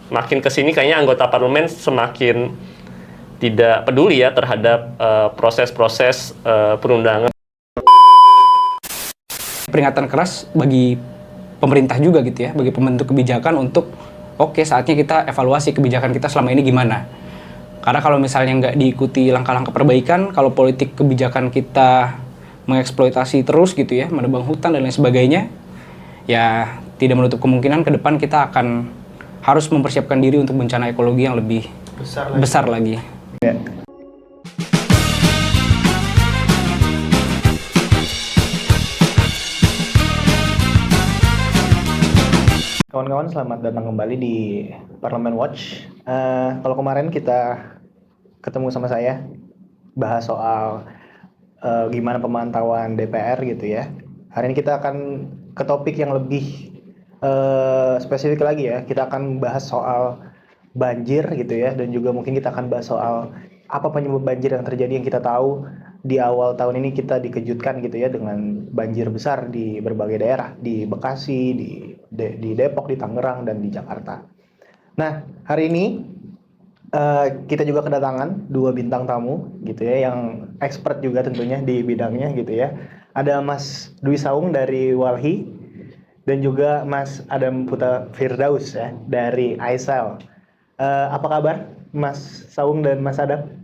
makin kesini kayaknya anggota parlemen semakin tidak peduli ya terhadap proses-proses perundangan. Peringatan keras bagi pemerintah juga gitu ya, bagi pembentuk kebijakan untuk oke, saatnya kita evaluasi kebijakan kita selama ini gimana. Karena kalau misalnya nggak diikuti langkah-langkah perbaikan, kalau politik kebijakan kita mengeksploitasi terus gitu ya, menebang hutan dan lain sebagainya, ya tidak menutup kemungkinan ke depan kita akan harus mempersiapkan diri untuk bencana ekologi yang lebih besar lagi. Ya. Kawan-kawan, selamat datang kembali di Parlemen Watch. Kalau kemarin kita ketemu sama saya bahas soal gimana pemantauan DPR gitu ya. Hari ini kita akan ke topik yang lebih spesifik lagi ya. Kita akan bahas soal banjir gitu ya, dan juga mungkin kita akan bahas soal apa penyebab banjir yang terjadi. Yang kita tahu di awal tahun ini kita dikejutkan gitu ya dengan banjir besar di berbagai daerah, di Bekasi, di Depok, di Tangerang, dan di Jakarta. Nah, hari ini kita juga kedatangan dua bintang tamu gitu ya, yang expert juga tentunya di bidangnya gitu ya. Ada Mas Dwi Saung dari Walhi, dan juga Mas Adam Putra Firdaus ya dari Aisel. Apa kabar Mas Saung dan Mas Adam?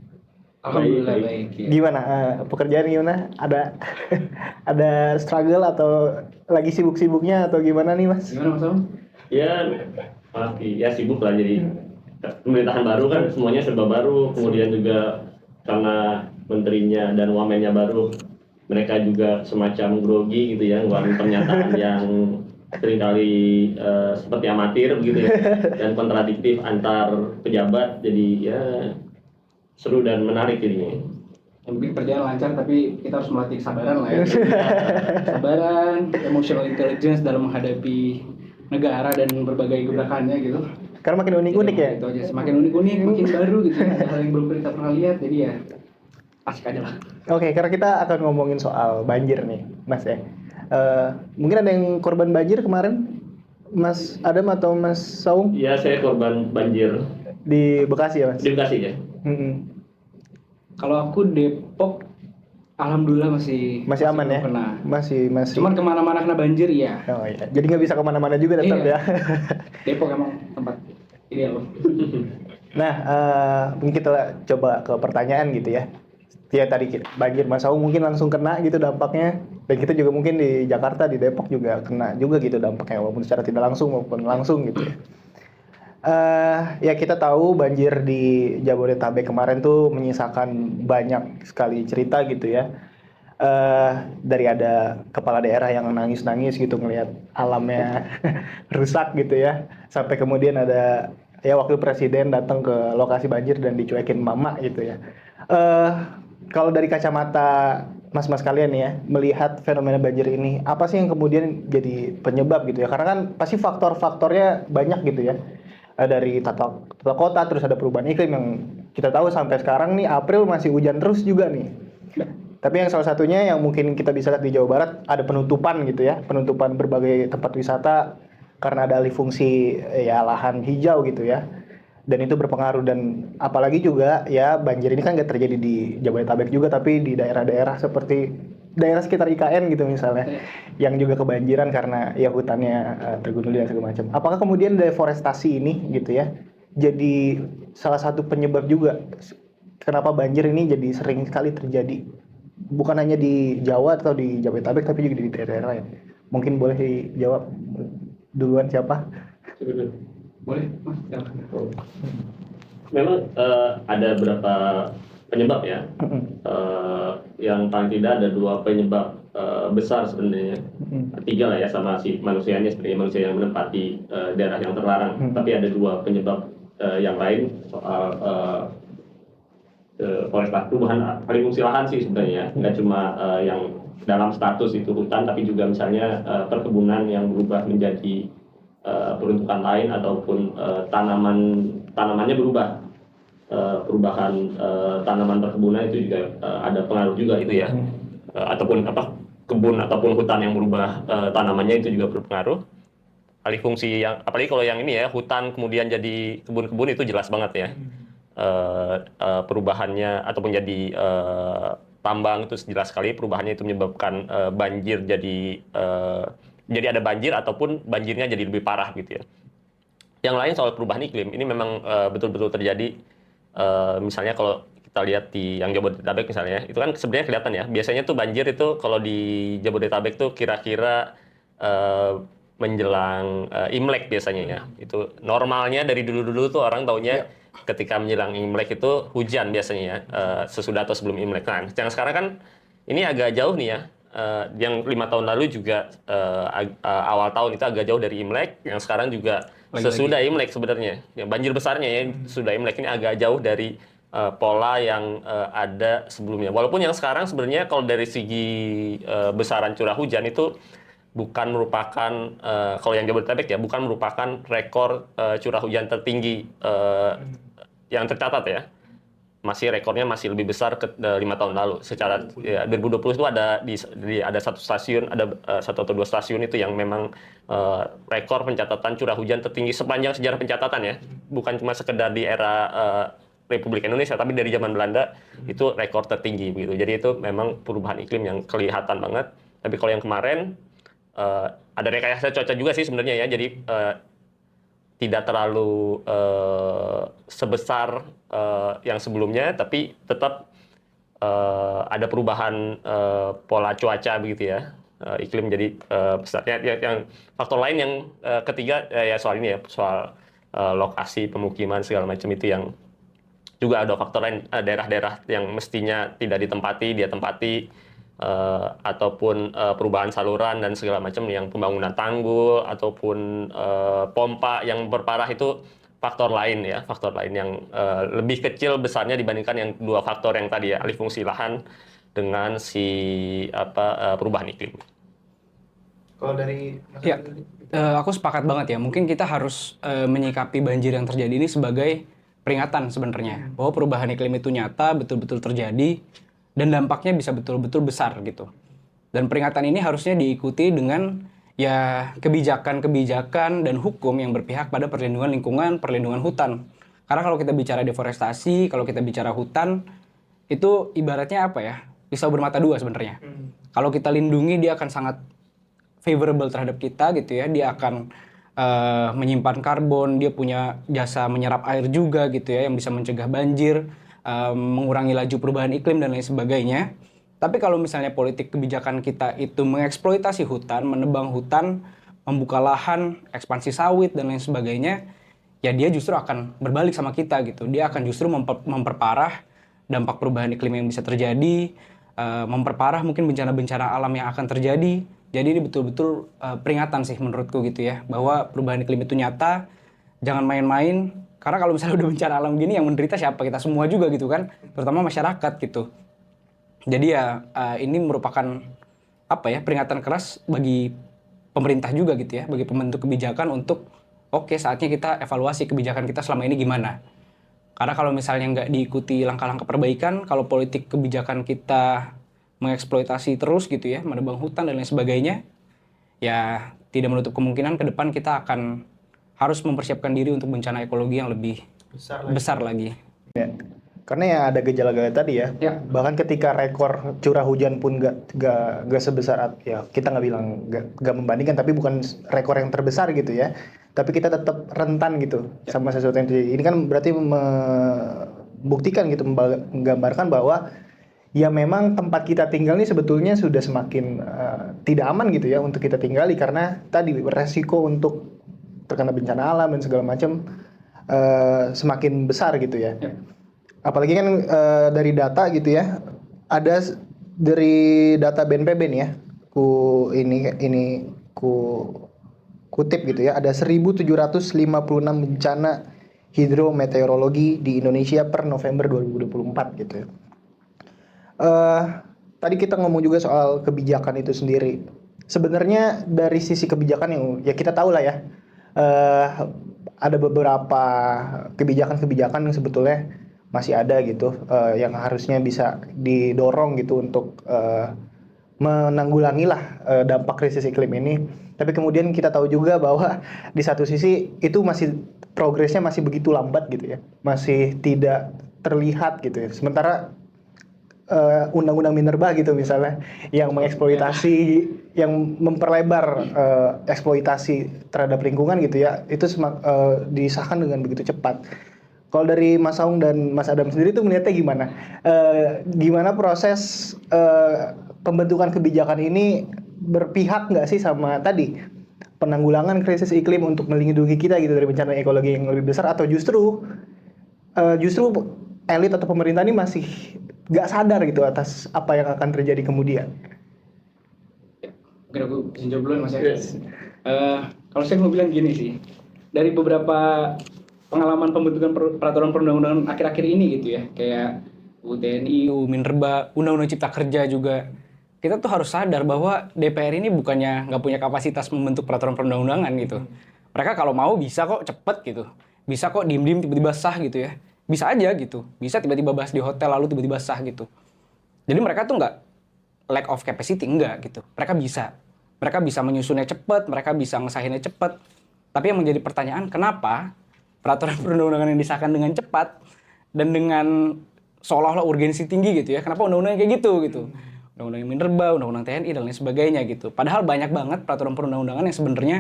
Alhamdulillah baik. Ya. Gimana pekerjaan gimana? Ada struggle atau lagi sibuk-sibuknya atau gimana nih Mas? Gimana Mas Saung? Ya sibuk lah, jadi pemerintahan baru kan semuanya serba baru, kemudian juga karena menterinya dan wamennya baru, mereka juga semacam grogi gitu ya, ngeluarin pernyataan yang seringkali seperti amatir begitu ya, dan kontradiktif antar pejabat, jadi ya seru dan menarik jadinya. Mungkin kerjaan lancar, tapi kita harus melatih kesabaran lah ya. Kesabaran, emotional intelligence dalam menghadapi negara dan berbagai gebrakannya gitu. Karena makin unik-unik ya? Itu aja, semakin unik-unik, makin baru gitu. Hal yang belum kita pernah lihat, jadi ya asik aja lah. Oke, karena kita akan ngomongin soal banjir nih, Mas ya. Mungkin ada yang korban banjir kemarin, Mas Adam atau Mas Saung? Iya, saya korban banjir Di Bekasi ya Mas? di Bekasi ya. Kalau aku Depok, alhamdulillah masih aman ya? Kena. Masih. Cuman kemana-mana kena banjir ya. Oh iya. Jadi nggak bisa kemana-mana juga tetap Iya. ya. Depok emang tempat ideal loh. Nah, mungkin kita coba ke pertanyaan gitu ya. Ya tadi banjir Mas Saung mungkin langsung kena gitu dampaknya, dan kita juga mungkin di Jakarta, di Depok juga kena juga gitu dampaknya, walaupun secara tidak langsung maupun langsung gitu ya. Ya kita tahu banjir di Jabodetabek kemarin tuh menyisakan banyak sekali cerita gitu ya. Dari ada kepala daerah yang nangis-nangis gitu ngelihat alamnya rusak gitu ya, sampai kemudian ada ya wakil presiden datang ke lokasi banjir dan dicuekin mama gitu ya. Kalau dari kacamata mas-mas kalian ya, melihat fenomena banjir ini, apa sih yang kemudian jadi penyebab gitu ya? Karena kan pasti faktor-faktornya banyak gitu ya. Dari tata kota, terus ada perubahan iklim yang kita tahu sampai sekarang nih April masih hujan terus juga nih. Tapi yang salah satunya yang mungkin kita bisa lihat di Jawa Barat, ada penutupan gitu ya, penutupan berbagai tempat wisata karena ada alih fungsi ya lahan hijau gitu ya. Dan itu berpengaruh, dan apalagi juga ya banjir ini kan nggak terjadi di Jabodetabek juga, tapi di daerah-daerah seperti daerah sekitar IKN gitu misalnya, yang juga kebanjiran karena ya hutannya tergundul dan segala macam. Apakah kemudian deforestasi ini gitu ya jadi salah satu penyebab juga kenapa banjir ini jadi sering sekali terjadi, bukan hanya di Jawa atau di Jabodetabek tapi juga di daerah lain? Mungkin boleh dijawab duluan siapa? Boleh, Mas. Memang ada beberapa penyebab ya. Yang paling tidak ada dua penyebab besar sebenarnya. Tiga lah ya, sama si manusianya, seperti manusia yang menempati daerah yang terlarang. Tapi ada dua penyebab yang lain soal forestasi, perubahan alih fungsi lahan sih sebenarnya. Nggak cuma yang dalam status itu hutan, tapi juga misalnya perkebunan yang berubah menjadi peruntukan lain, ataupun tanamannya berubah, perubahan tanaman perkebunan itu juga ada pengaruh juga itu ya, ataupun kebun ataupun hutan yang berubah tanamannya itu juga berpengaruh. alih fungsi yang apalagi kalau yang ini ya hutan kemudian jadi kebun-kebun itu jelas banget ya. Perubahannya ataupun jadi tambang itu jelas sekali perubahannya itu menyebabkan banjir jadi ada banjir ataupun banjirnya jadi lebih parah gitu ya. Yang lain soal perubahan iklim ini memang betul-betul terjadi. Misalnya kalau kita lihat di yang Jabodetabek misalnya, itu kan sebenarnya kelihatan ya. Biasanya tuh banjir itu kalau di Jabodetabek tuh kira-kira menjelang Imlek biasanya ya. Itu normalnya dari dulu-dulu tuh orang taunya ketika menjelang Imlek itu hujan biasanya ya, sesudah atau sebelum Imlek. Nah, yang sekarang kan ini agak jauh nih ya. Yang 5 tahun lalu juga awal tahun itu agak jauh dari Imlek. Yang sekarang juga sesudah Imlek sebenarnya. Yang banjir besarnya ya sudah Imlek ini agak jauh dari pola yang ada sebelumnya. Walaupun yang sekarang sebenarnya kalau dari segi besaran curah hujan itu bukan merupakan kalau yang Jabodetabek ya bukan merupakan rekor curah hujan tertinggi yang tercatat ya. Rekornya masih lebih besar ke 5 tahun lalu. Secara ya, 2020 itu ada satu stasiun, ada satu atau dua stasiun itu yang memang rekor pencatatan curah hujan tertinggi sepanjang sejarah pencatatan ya. Bukan cuma sekedar di era Republik Indonesia, tapi dari zaman Belanda itu rekor tertinggi begitu. Jadi itu memang perubahan iklim yang kelihatan banget. Tapi kalau yang kemarin ada rekayasa cuaca juga sih sebenarnya ya. Jadi tidak terlalu sebesar yang sebelumnya, tapi tetap ada perubahan pola cuaca begitu ya, iklim jadi besarnya. Yang faktor lain yang ketiga ya soal ini ya, soal lokasi pemukiman segala macam itu yang juga ada faktor lain, daerah-daerah yang mestinya tidak ditempati, dia tempati. Ataupun perubahan saluran dan segala macam yang pembangunan tanggul ataupun pompa yang berparah itu faktor lain ya, faktor lain yang lebih kecil besarnya dibandingkan yang dua faktor yang tadi ya, alih fungsi lahan dengan perubahan iklim. Kalau dari Ya, aku sepakat banget ya. Mungkin kita harus menyikapi banjir yang terjadi ini sebagai peringatan sebenarnya bahwa perubahan iklim itu nyata, betul-betul terjadi dan dampaknya bisa betul-betul besar gitu. Dan peringatan ini harusnya diikuti dengan ya kebijakan-kebijakan dan hukum yang berpihak pada perlindungan lingkungan, perlindungan hutan. Karena kalau kita bicara deforestasi, kalau kita bicara hutan, itu ibaratnya apa ya? Pisau bermata dua sebenarnya. Kalau kita lindungi dia akan sangat favorable terhadap kita gitu ya. Dia akan menyimpan karbon, dia punya jasa menyerap air juga gitu ya yang bisa mencegah banjir, mengurangi laju perubahan iklim dan lain sebagainya. Tapi kalau misalnya politik kebijakan kita itu mengeksploitasi hutan, menebang hutan, membuka lahan, ekspansi sawit dan lain sebagainya, ya dia justru akan berbalik sama kita gitu. Dia akan justru memperparah dampak perubahan iklim yang bisa terjadi, memperparah mungkin bencana-bencana alam yang akan terjadi. Jadi ini betul-betul peringatan sih menurutku gitu ya, bahwa perubahan iklim itu nyata, jangan main-main. Karena kalau misalnya udah bencana alam gini yang menderita siapa? Kita semua juga gitu kan, terutama masyarakat gitu. Jadi ya ini merupakan apa ya, peringatan keras bagi pemerintah juga gitu ya, bagi pembentuk kebijakan untuk oke, saatnya kita evaluasi kebijakan kita selama ini gimana. Karena kalau misalnya nggak diikuti langkah-langkah perbaikan, kalau politik kebijakan kita mengeksploitasi terus gitu ya, menebang hutan dan lain sebagainya, ya tidak menutup kemungkinan ke depan kita akan harus mempersiapkan diri untuk bencana ekologi yang lebih besar lagi. Ya. Karena ya ada gejala-gejala tadi ya. Bahkan ketika rekor curah hujan pun nggak sebesar ya, kita nggak bilang nggak membandingkan, tapi bukan rekor yang terbesar gitu ya. Tapi kita tetap rentan gitu sama sesuatu yang terjadi. Ini kan berarti membuktikan gitu, menggambarkan bahwa ya memang tempat kita tinggal ini sebetulnya sudah semakin tidak aman gitu ya untuk kita tinggali, karena tadi resiko untuk terkena bencana alam dan segala macam semakin besar gitu ya. Apalagi kan dari data gitu ya, ada dari data BNPB nih ya, kutip gitu ya, ada 1.756 bencana hidrometeorologi di Indonesia per November 2024 gitu ya. Tadi kita ngomong juga soal kebijakan itu sendiri. Sebenarnya dari sisi kebijakan yang ya kita tahu lah ya, ada beberapa kebijakan-kebijakan yang sebetulnya masih ada gitu, yang harusnya bisa didorong gitu untuk menanggulangilah dampak krisis iklim ini. Tapi kemudian kita tahu juga bahwa di satu sisi itu masih progresnya masih begitu lambat gitu ya, masih tidak terlihat gitu ya. Sementara undang-undang minerba gitu misalnya yang mengeksploitasi, yang memperlebar eksploitasi terhadap lingkungan gitu ya, itu disahkan dengan begitu cepat. Kalau dari Mas Saung dan Mas Adam sendiri tuh melihatnya gimana? Gimana proses pembentukan kebijakan ini berpihak nggak sih sama tadi penanggulangan krisis iklim untuk melindungi kita gitu dari bencana ekologi yang lebih besar, atau justru elit atau pemerintah ini masih nggak sadar gitu atas apa yang akan terjadi kemudian? Mungkin aku bisa jawab dulu Mas ya. Kalau saya mau bilang gini sih, dari beberapa pengalaman pembentukan peraturan perundang-undangan akhir-akhir ini gitu ya, kayak UU TNI, UU Minerba, Undang-Undang Cipta Kerja juga, kita tuh harus sadar bahwa DPR ini bukannya nggak punya kapasitas membentuk peraturan perundang-undangan gitu. Mereka kalau mau bisa kok cepet gitu, bisa kok diem-diem tiba-tiba sah gitu ya, bisa aja gitu, bisa tiba-tiba bahas di hotel lalu tiba-tiba sah gitu. Jadi mereka tuh nggak lack of capacity, enggak gitu. Mereka bisa menyusunnya cepat, mereka bisa ngesahinnya cepat. Tapi yang menjadi pertanyaan, kenapa peraturan perundang-undangan yang disahkan dengan cepat dan dengan seolah-olah urgensi tinggi gitu ya? Kenapa undang-undang kayak gitu? Undang-undang Minerba, undang-undang TNI dan lain sebagainya gitu. Padahal banyak banget peraturan perundang-undangan yang sebenarnya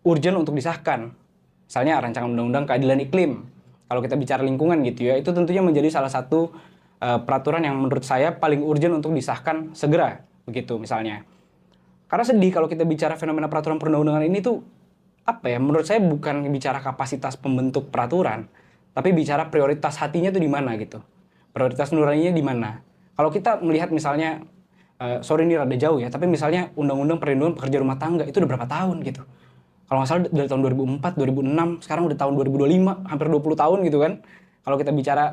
urgent untuk disahkan. Misalnya rancangan undang-undang keadilan iklim. Kalau kita bicara lingkungan gitu ya, itu tentunya menjadi salah satu peraturan yang menurut saya paling urgent untuk disahkan segera, begitu misalnya. Karena sedih kalau kita bicara fenomena peraturan perundang-undangan ini tuh, apa ya, menurut saya bukan bicara kapasitas pembentuk peraturan, tapi bicara prioritas hatinya tuh di mana gitu. Prioritas nuraninya di mana. Kalau kita melihat misalnya, sorry ini rada jauh ya, tapi misalnya undang-undang perlindungan pekerja rumah tangga itu udah berapa tahun gitu. Kalau nggak salah dari tahun 2004, 2006, sekarang udah tahun 2025, hampir 20 tahun gitu kan. Kalau kita bicara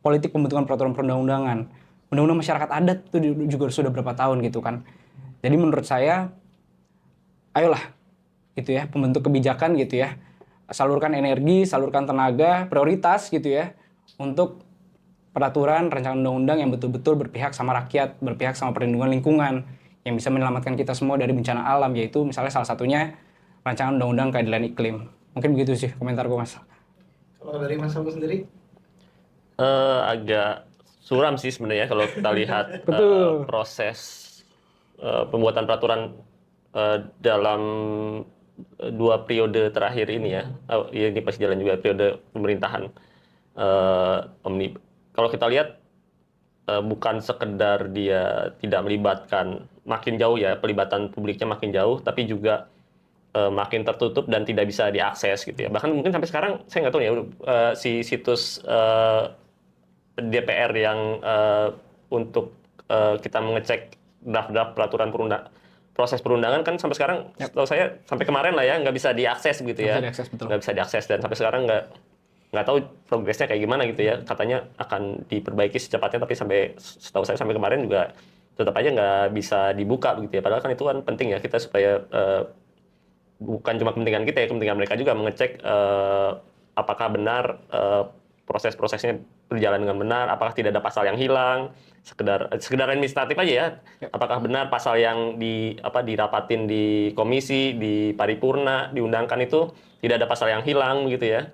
politik pembentukan peraturan perundang-undangan. Undang-undang masyarakat adat itu juga sudah berapa tahun gitu kan. Jadi menurut saya, ayolah gitu ya, pembentuk kebijakan gitu ya. Salurkan energi, salurkan tenaga, prioritas gitu ya. Untuk peraturan, rancangan undang-undang yang betul-betul berpihak sama rakyat, berpihak sama perlindungan lingkungan. Yang bisa menyelamatkan kita semua dari bencana alam, yaitu misalnya salah satunya rancangan undang-undang keadilan iklim. Mungkin begitu sih komentarku Mas. Kalau dari Mas Saung sendiri? Agak suram sih sebenarnya kalau kita lihat proses pembuatan peraturan dalam 2 periode terakhir ini ya. Ini pasti jalan juga periode pemerintahan kalau kita lihat bukan sekedar dia tidak melibatkan, makin jauh ya, pelibatan publiknya makin jauh, tapi juga makin tertutup dan tidak bisa diakses gitu ya. Bahkan mungkin sampai sekarang saya nggak tahu ya, si situs DPR yang untuk kita mengecek draft-draft peraturan proses perundangan kan sampai sekarang, setahu saya sampai kemarin lah ya, nggak bisa diakses gitu ya. Nggak bisa diakses, dan sampai sekarang nggak tahu progresnya kayak gimana gitu ya. Katanya akan diperbaiki secepatnya, tapi setahu saya sampai kemarin juga tetap aja nggak bisa dibuka begitu ya. Padahal kan itu kan penting ya, kita supaya bukan cuma kepentingan kita ya, kepentingan mereka juga mengecek apakah benar proses-prosesnya berjalan dengan benar, apakah tidak ada pasal yang hilang, sekedar administratif aja ya. Apakah benar pasal yang dirapatin di komisi, di paripurna, diundangkan itu tidak ada pasal yang hilang gitu ya.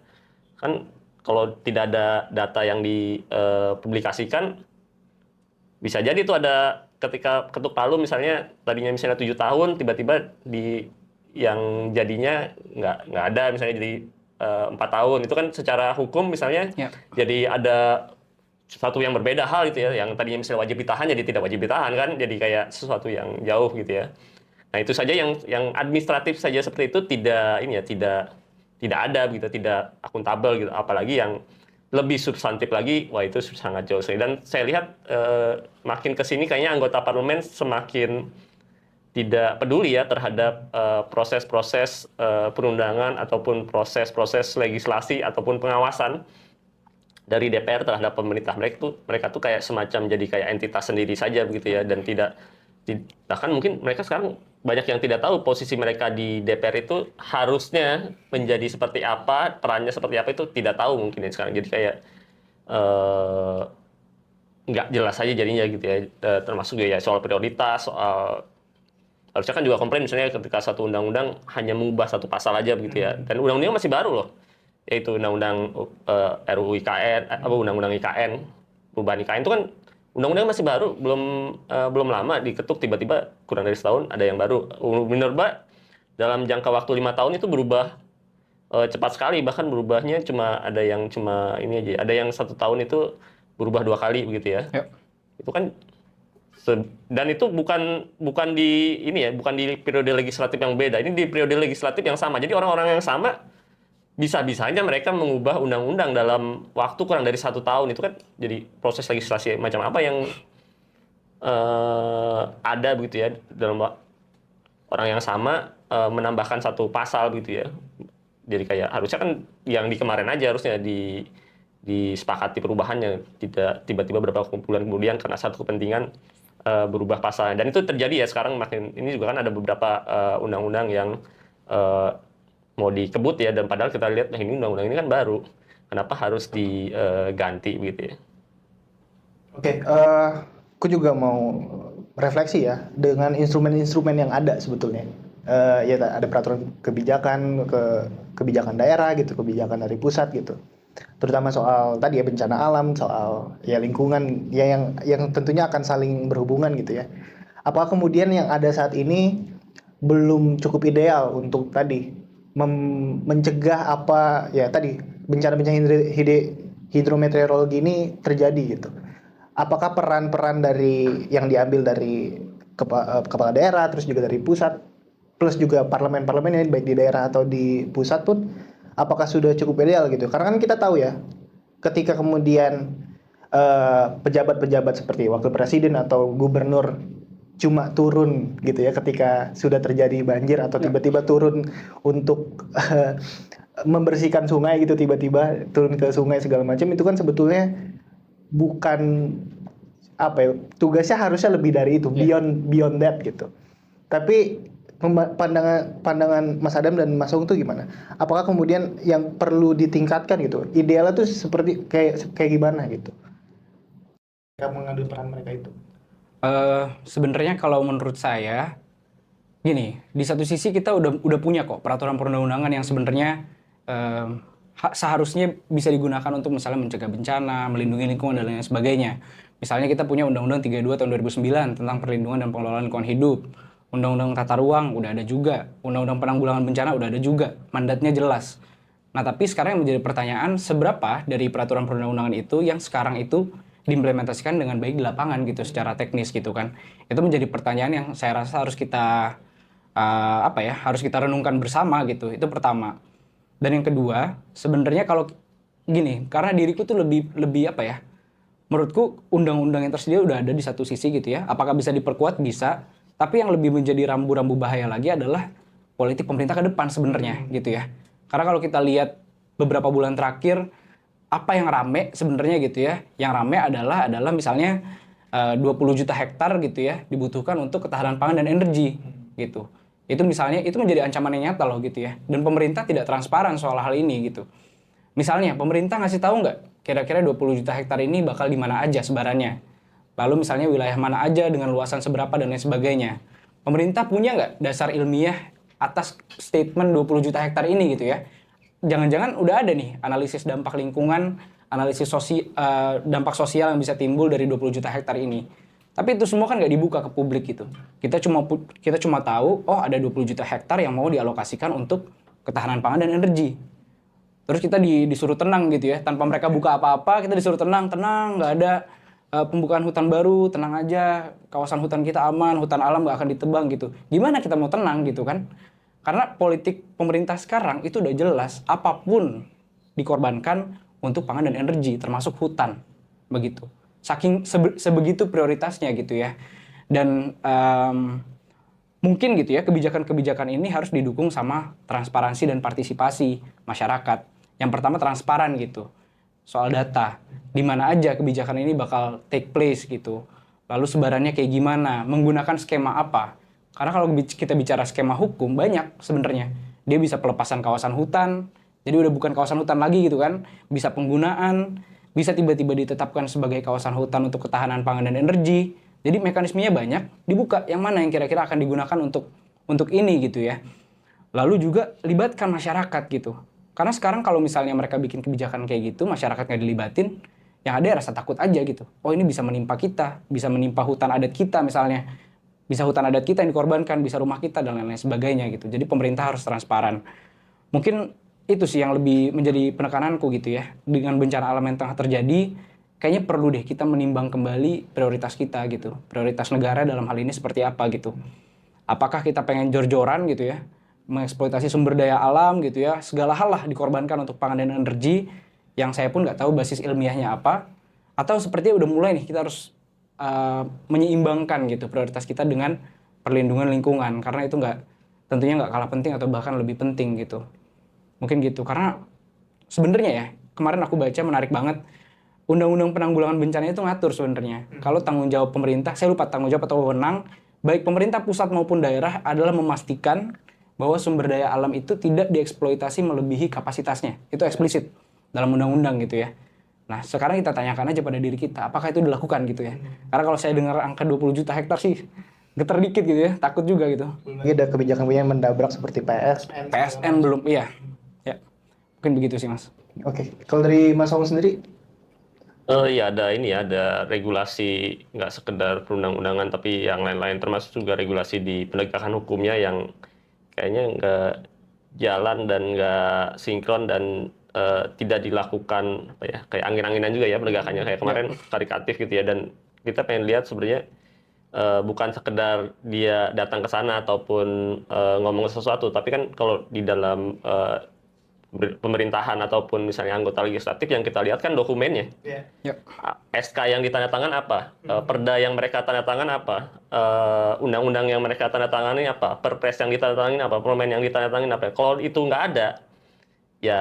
Kan kalau tidak ada data yang dipublikasikan, bisa jadi itu ada ketika ketuk palu misalnya, tadinya misalnya 7 tahun, tiba-tiba yang jadinya nggak ada, misalnya jadi 4 tahun. Itu kan secara hukum misalnya jadi ada sesuatu yang berbeda hal gitu ya, yang tadinya misalnya wajib ditahan jadi tidak wajib ditahan kan, jadi kayak sesuatu yang jauh gitu ya. Nah itu saja yang administratif saja seperti itu tidak ada gitu, tidak akuntabel gitu, apalagi yang lebih substantif lagi, wah itu sangat jauh sekali. Dan saya lihat makin kesini kayaknya anggota parlemen semakin tidak peduli ya terhadap proses-proses perundangan ataupun proses-proses legislasi ataupun pengawasan dari DPR terhadap pemerintah. Mereka tuh kayak semacam jadi kayak entitas sendiri saja begitu ya, dan bahkan mungkin mereka sekarang banyak yang tidak tahu posisi mereka di DPR itu harusnya menjadi seperti apa, perannya seperti apa, itu tidak tahu mungkin ya sekarang. Jadi kayak nggak jelas aja jadinya gitu ya. Termasuk ya soal prioritas, soal harusnya kan juga komplain misalnya ketika satu undang-undang hanya mengubah satu pasal aja begitu ya. Dan undang-undangnya masih baru loh. Yaitu undang-undang RUU IKN, undang-undang IKN, perubahan IKN itu kan undang-undang masih baru, belum lama diketuk tiba-tiba kurang dari setahun ada yang baru. Minerba dalam jangka waktu 5 tahun itu berubah cepat sekali, bahkan berubahnya ada yang ini aja, ada yang 1 tahun itu berubah 2 kali begitu ya. Yuk. Itu kan dan itu bukan bukan di periode legislatif yang beda, ini di periode legislatif yang sama. Jadi orang-orang yang sama bisa-bisanya mereka mengubah undang-undang dalam waktu kurang dari 1 tahun. Itu kan jadi proses legislasi macam apa yang ada begitu ya dalam orang yang sama menambahkan satu pasal gitu ya. Jadi kayak harusnya kan yang di kemarin aja harusnya disepakati perubahannya, tidak tiba-tiba beberapa bulan kemudian karena satu kepentingan berubah pasal. Dan itu terjadi ya sekarang makin ini juga kan ada beberapa undang-undang yang mau dikebut ya, dan padahal kita lihat ini undang-undang ini kan baru, kenapa harus diganti begitu ya. Oke, aku juga mau refleksi ya dengan instrumen-instrumen yang ada sebetulnya. Ya ada peraturan kebijakan, kebijakan daerah gitu, kebijakan dari pusat gitu. Terutama soal tadi ya bencana alam, soal ya lingkungan ya yang tentunya akan saling berhubungan gitu ya. Apakah kemudian yang ada saat ini belum cukup ideal untuk tadi mencegah apa ya tadi bencana-bencana hidrometeorologi ini terjadi gitu. Apakah peran-peran dari yang diambil dari kepala daerah terus juga dari pusat plus juga parlemen-parlemen ini baik di daerah atau di pusat pun apakah sudah cukup ideal gitu? Karena kan kita tahu ya, ketika kemudian pejabat-pejabat seperti wakil presiden atau gubernur cuma turun gitu ya ketika sudah terjadi banjir atau tiba-tiba turun untuk membersihkan sungai gitu, tiba-tiba turun ke sungai segala macam, itu kan sebetulnya bukan apa ya, tugasnya harusnya lebih dari itu, beyond that gitu. Tapi pandangan Mas Adam dan Mas Aung tuh gimana? Apakah kemudian yang perlu ditingkatkan gitu? Idealnya tuh seperti kayak gimana gitu? Kamu mengambil peran mereka itu? Sebenarnya kalau menurut saya gini, di satu sisi kita udah punya kok peraturan perundang-undangan yang sebenarnya seharusnya bisa digunakan untuk misalnya mencegah bencana, melindungi lingkungan dan lain sebagainya. Misalnya kita punya Undang-Undang 32 tahun 2009 tentang perlindungan dan pengelolaan lingkungan hidup. Undang-Undang Tata Ruang udah ada juga, Undang-Undang Penanggulangan Bencana udah ada juga, mandatnya jelas. Nah, tapi sekarang yang menjadi pertanyaan, seberapa dari peraturan perundang-undangan itu yang sekarang itu diimplementasikan dengan baik di lapangan gitu, secara teknis gitu kan. Itu menjadi pertanyaan yang saya rasa harus kita harus kita renungkan bersama gitu. Itu pertama. Dan yang kedua, sebenarnya kalau gini, karena diriku tuh lebih apa ya? Menurutku undang-undang yang tersedia udah ada di satu sisi gitu ya. Apakah bisa diperkuat? Bisa. Tapi yang lebih menjadi rambu-rambu bahaya lagi adalah politik pemerintah ke depan sebenarnya gitu ya. Karena kalau kita lihat beberapa bulan terakhir apa yang rame sebenarnya gitu ya. Yang rame adalah misalnya 20 juta hektar gitu ya dibutuhkan untuk ketahanan pangan dan energi gitu. Itu misalnya itu menjadi ancaman yang nyata loh gitu ya. Dan pemerintah tidak transparan soal hal ini gitu. Misalnya pemerintah ngasih tahu nggak kira-kira 20 juta hektar ini bakal di mana aja sebarannya. Lalu misalnya wilayah mana aja dengan luasan seberapa dan lain sebagainya. Pemerintah punya nggak dasar ilmiah atas statement 20 juta hektar ini gitu ya. Jangan-jangan udah ada nih analisis dampak lingkungan, analisis dampak sosial yang bisa timbul dari 20 juta hektar ini. Tapi itu semua kan nggak dibuka ke publik gitu. Kita cuma tahu, oh ada 20 juta hektar yang mau dialokasikan untuk ketahanan pangan dan energi. Terus kita disuruh tenang gitu ya, tanpa mereka buka apa-apa, kita disuruh tenang, nggak ada pembukaan hutan baru, tenang aja, kawasan hutan kita aman, hutan alam nggak akan ditebang gitu. Gimana kita mau tenang gitu kan? Karena politik pemerintah sekarang itu udah jelas, apapun dikorbankan untuk pangan dan energi, termasuk hutan, begitu. Saking sebegitu prioritasnya gitu ya. Dan mungkin gitu ya, kebijakan-kebijakan ini harus didukung sama transparansi dan partisipasi masyarakat. Yang pertama transparan gitu. Soal data, di mana aja kebijakan ini bakal take place gitu. Lalu sebarannya kayak gimana, menggunakan skema apa. Karena kalau kita bicara skema hukum, banyak sebenarnya. Dia bisa pelepasan kawasan hutan, jadi udah bukan kawasan hutan lagi gitu kan. Bisa penggunaan, bisa tiba-tiba ditetapkan sebagai kawasan hutan untuk ketahanan pangan dan energi. Jadi mekanismenya banyak, dibuka yang mana yang kira-kira akan digunakan untuk ini gitu ya. Lalu juga libatkan masyarakat gitu. Karena sekarang kalau misalnya mereka bikin kebijakan kayak gitu, masyarakat nggak dilibatin, yang ada ya rasa takut aja gitu. Oh ini bisa menimpa kita, bisa menimpa hutan adat kita misalnya. Bisa hutan adat kita yang dikorbankan, bisa rumah kita dan lain-lain sebagainya gitu. Jadi pemerintah harus transparan. Mungkin itu sih yang lebih menjadi penekananku gitu ya. Dengan bencana alam yang tengah terjadi, kayaknya perlu deh kita menimbang kembali prioritas kita gitu. Prioritas negara dalam hal ini seperti apa gitu. Apakah kita pengen jor-joran gitu ya, mengeksploitasi sumber daya alam gitu ya, segala hal lah dikorbankan untuk pangan dan energi, yang saya pun nggak tahu basis ilmiahnya apa, atau sepertinya udah mulai nih kita harus menyeimbangkan gitu prioritas kita dengan perlindungan lingkungan, karena itu tentunya nggak kalah penting atau bahkan lebih penting gitu. Mungkin gitu, karena sebenarnya ya, kemarin aku baca menarik banget, Undang-Undang Penanggulangan Bencana itu ngatur sebenarnya. Kalau tanggung jawab pemerintah, saya lupa tanggung jawab atau wewenang, baik pemerintah pusat maupun daerah adalah memastikan bahwa sumber daya alam itu tidak dieksploitasi melebihi kapasitasnya. Itu eksplisit dalam undang-undang gitu ya. Nah, sekarang kita tanyakan aja pada diri kita, apakah itu dilakukan gitu ya. Karena kalau saya dengar angka 20 juta hektar sih, getar dikit gitu ya, takut juga gitu. Lagi ada kebijakan-kebijakan mendabrak seperti PSN. PSN belum, iya. Ya, mungkin begitu sih Mas. Oke, kalau dari Mas Ong sendiri, Ya ada ini ya, ada regulasi nggak sekedar perundang-undangan tapi yang lain-lain, termasuk juga regulasi di penegakan hukumnya yang kayaknya nggak jalan dan nggak sinkron dan tidak dilakukan apa ya, kayak angin-anginan juga ya penegakannya, kayak kemarin karikatif gitu ya. Dan kita pengen lihat sebenarnya bukan sekedar dia datang ke sana ataupun ngomong sesuatu, tapi kan kalau di dalam pemerintahan ataupun misalnya anggota legislatif yang kita lihat kan dokumennya. Yep. SK yang ditandatangan apa, perda yang mereka tandatangan apa, undang-undang yang mereka tandatangani apa, perpres yang ditandatangani apa, permen yang ditandatangani apa. Kalau itu nggak ada, ya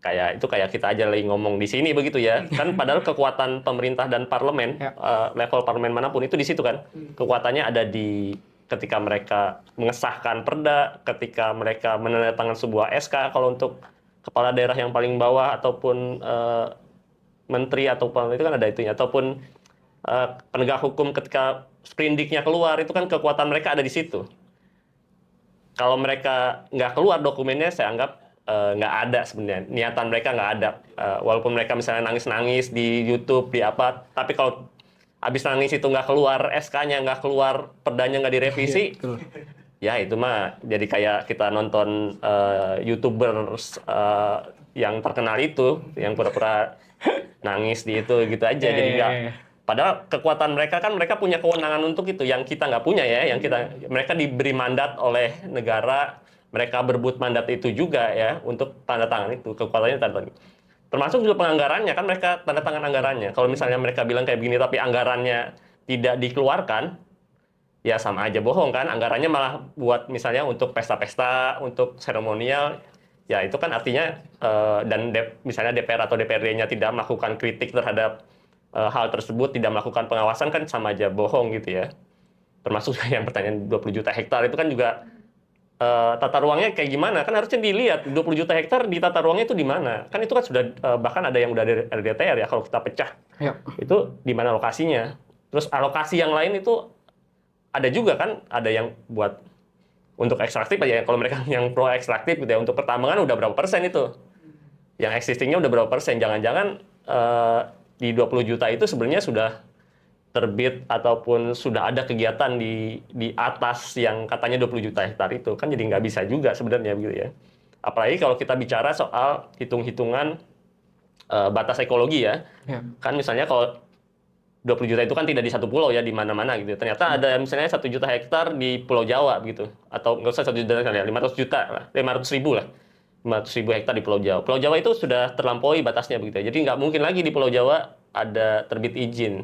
kayak kita aja lagi ngomong di sini begitu ya. Kan padahal kekuatan pemerintah dan parlemen, level parlemen manapun itu di situ kan. Kekuatannya ada di ketika mereka mengesahkan perda, ketika mereka menandatangani sebuah SK kalau untuk kepala daerah yang paling bawah ataupun menteri ataupun itu kan ada itunya, ataupun penegak hukum ketika sprindiknya keluar, itu kan kekuatan mereka ada di situ. Kalau mereka nggak keluar dokumennya, saya anggap nggak ada sebenarnya, niatan mereka nggak ada. Walaupun mereka misalnya nangis-nangis di YouTube, di apa, tapi kalau abis nangis itu nggak keluar SK-nya, nggak keluar perdanya, nggak direvisi, ya itu mah jadi kayak kita nonton YouTubers yang terkenal itu, yang pura-pura nangis di itu gitu aja. Jadi nggak, padahal kekuatan mereka kan, mereka punya kewenangan untuk itu yang kita nggak punya ya, yang mereka diberi mandat oleh negara, mereka berebut mandat itu juga ya untuk tanda tangan itu, kekuatannya tanda tangan. Termasuk juga penganggarannya kan, mereka tanda tangan anggarannya. Kalau misalnya mereka bilang kayak begini tapi anggarannya tidak dikeluarkan, ya sama aja bohong kan. Anggarannya malah buat misalnya untuk pesta-pesta, untuk seremonial, ya itu kan artinya dan misalnya DPR atau DPRD-nya tidak melakukan kritik terhadap hal tersebut, tidak melakukan pengawasan, kan sama aja bohong gitu ya. Termasuk yang pertanyaan 20 juta hektar itu kan juga tata ruangnya kayak gimana, kan harusnya dilihat 20 juta hektar di tata ruangnya itu di mana. Kan itu kan sudah bahkan ada yang udah dari RDTR ya, kalau kita pecah. Itu di mana lokasinya. Terus alokasi yang lain itu ada juga kan, ada yang buat untuk ekstraktif aja, kalau mereka yang pro ekstraktif gitu ya, untuk pertambangan udah berapa persen itu, yang existingnya udah berapa persen. Jangan-jangan di 20 juta itu sebenarnya sudah terbit ataupun sudah ada kegiatan di atas yang katanya 20 juta hektar itu, kan jadi nggak bisa juga sebenarnya begitu ya. Apalagi kalau kita bicara soal hitung-hitungan batas ekologi ya. Kan misalnya kalau 20 juta itu kan tidak di satu pulau ya, di mana-mana gitu. Ternyata ada misalnya 1 juta hektar di Pulau Jawa gitu. Atau nggak usah 1 juta, 500 juta lah, 500 ribu lah. 500 ribu hektar di Pulau Jawa. Pulau Jawa itu sudah terlampaui batasnya begitu ya. Jadi nggak mungkin lagi di Pulau Jawa ada terbit izin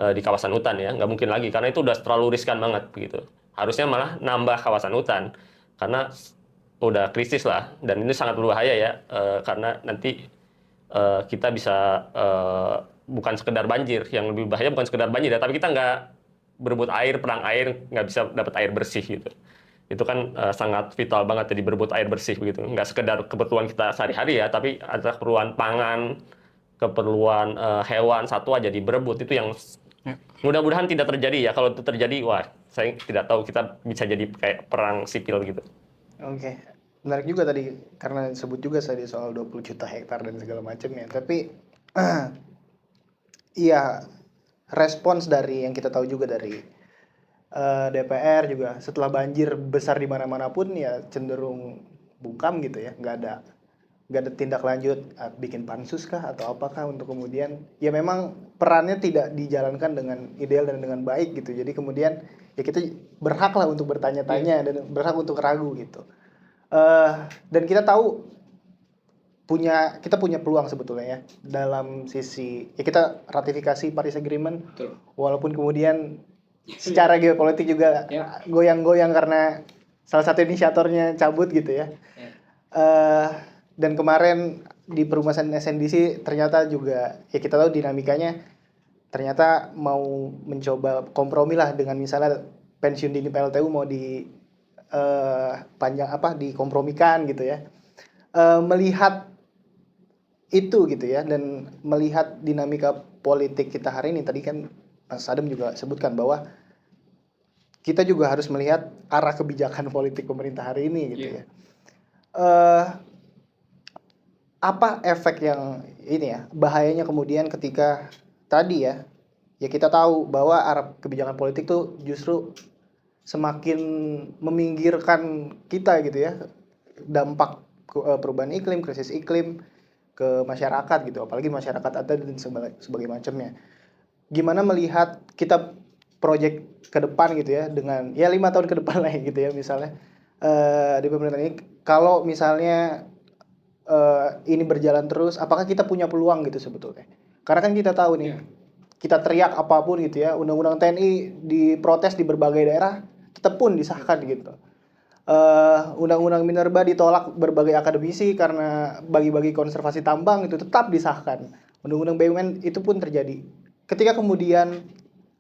di kawasan hutan ya. Nggak mungkin lagi, karena itu udah terlalu riskan banget begitu. Harusnya malah nambah kawasan hutan. Karena udah krisis lah. Dan ini sangat berbahaya ya. Karena nanti kita bisa bukan sekedar banjir, yang lebih bahaya bukan sekedar banjir ya, tapi kita nggak berebut air, perang air, nggak bisa dapat air bersih gitu. Itu kan sangat vital banget jadi berebut air bersih begitu. Nggak sekedar kebutuhan kita sehari-hari ya, tapi ada keperluan pangan, keperluan hewan satwa jadi berebut, itu yang mudah-mudahan tidak terjadi ya. Kalau itu terjadi, wah saya tidak tahu, kita bisa jadi kayak perang sipil gitu. Oke. Menarik juga tadi karena sebut juga tadi soal 20 juta hektar dan segala macamnya. Tapi iya, respons dari yang kita tahu juga dari DPR juga setelah banjir besar di mana-mana pun ya cenderung bungkam gitu ya, nggak ada tindak lanjut bikin pansus kah atau apakah untuk kemudian ya memang perannya tidak dijalankan dengan ideal dan dengan baik gitu. Jadi kemudian ya kita berhak lah untuk bertanya-tanya dan berhak untuk ragu gitu. Dan kita tahu kita punya peluang sebetulnya ya dalam sisi ya kita ratifikasi Paris Agreement. Betul. Walaupun kemudian secara geopolitik juga goyang-goyang karena salah satu inisiatornya cabut gitu ya. Dan kemarin di perumahan SNDC ternyata juga ya kita tahu dinamikanya ternyata mau mencoba kompromi lah dengan misalnya pensiun dini PLTU mau dikompromikan gitu ya. Melihat itu gitu ya, dan melihat dinamika politik kita hari ini, tadi kan Mas Adem juga sebutkan bahwa kita juga harus melihat arah kebijakan politik pemerintah hari ini gitu ya. Apa efek yang ini ya, bahayanya kemudian ketika tadi ya kita tahu bahwa arah kebijakan politik tuh justru semakin meminggirkan kita gitu ya, dampak perubahan iklim, krisis iklim ke masyarakat gitu, apalagi masyarakat adat dan sebagai macamnya. Gimana melihat kita proyek ke depan gitu ya, dengan ya 5 tahun ke depan lah gitu ya misalnya di pemerintahan ini, kalau misalnya ini berjalan terus, apakah kita punya peluang gitu sebetulnya? Karena kan kita tahu nih, kita teriak apapun gitu ya, undang-undang TNI diprotes di berbagai daerah, tetap pun disahkan gitu. Undang-undang minerba ditolak berbagai akademisi karena bagi-bagi konservasi tambang itu tetap disahkan. Undang-undang BUMN itu pun terjadi. Ketika kemudian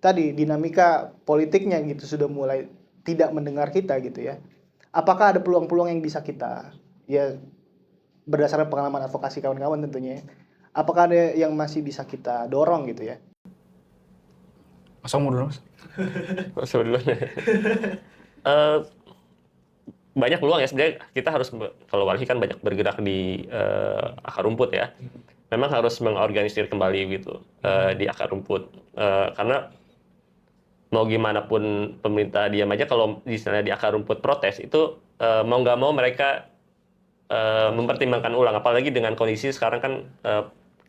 tadi dinamika politiknya gitu sudah mulai tidak mendengar kita gitu ya. Apakah ada peluang-peluang yang bisa kita ya berdasarkan pengalaman advokasi kawan-kawan tentunya. Apakah ada yang masih bisa kita dorong gitu ya? Mas Om dulu, Mas. Banyak peluang ya sebenarnya. Kita harus, kalau Walhi kan banyak bergerak di akar rumput ya. Memang harus mengorganisir kembali gitu di akar rumput. Karena mau gimana pun pemerintah diam aja, kalau misalnya di akar rumput protes itu mau nggak mau mereka mempertimbangkan ulang. Apalagi dengan kondisi sekarang kan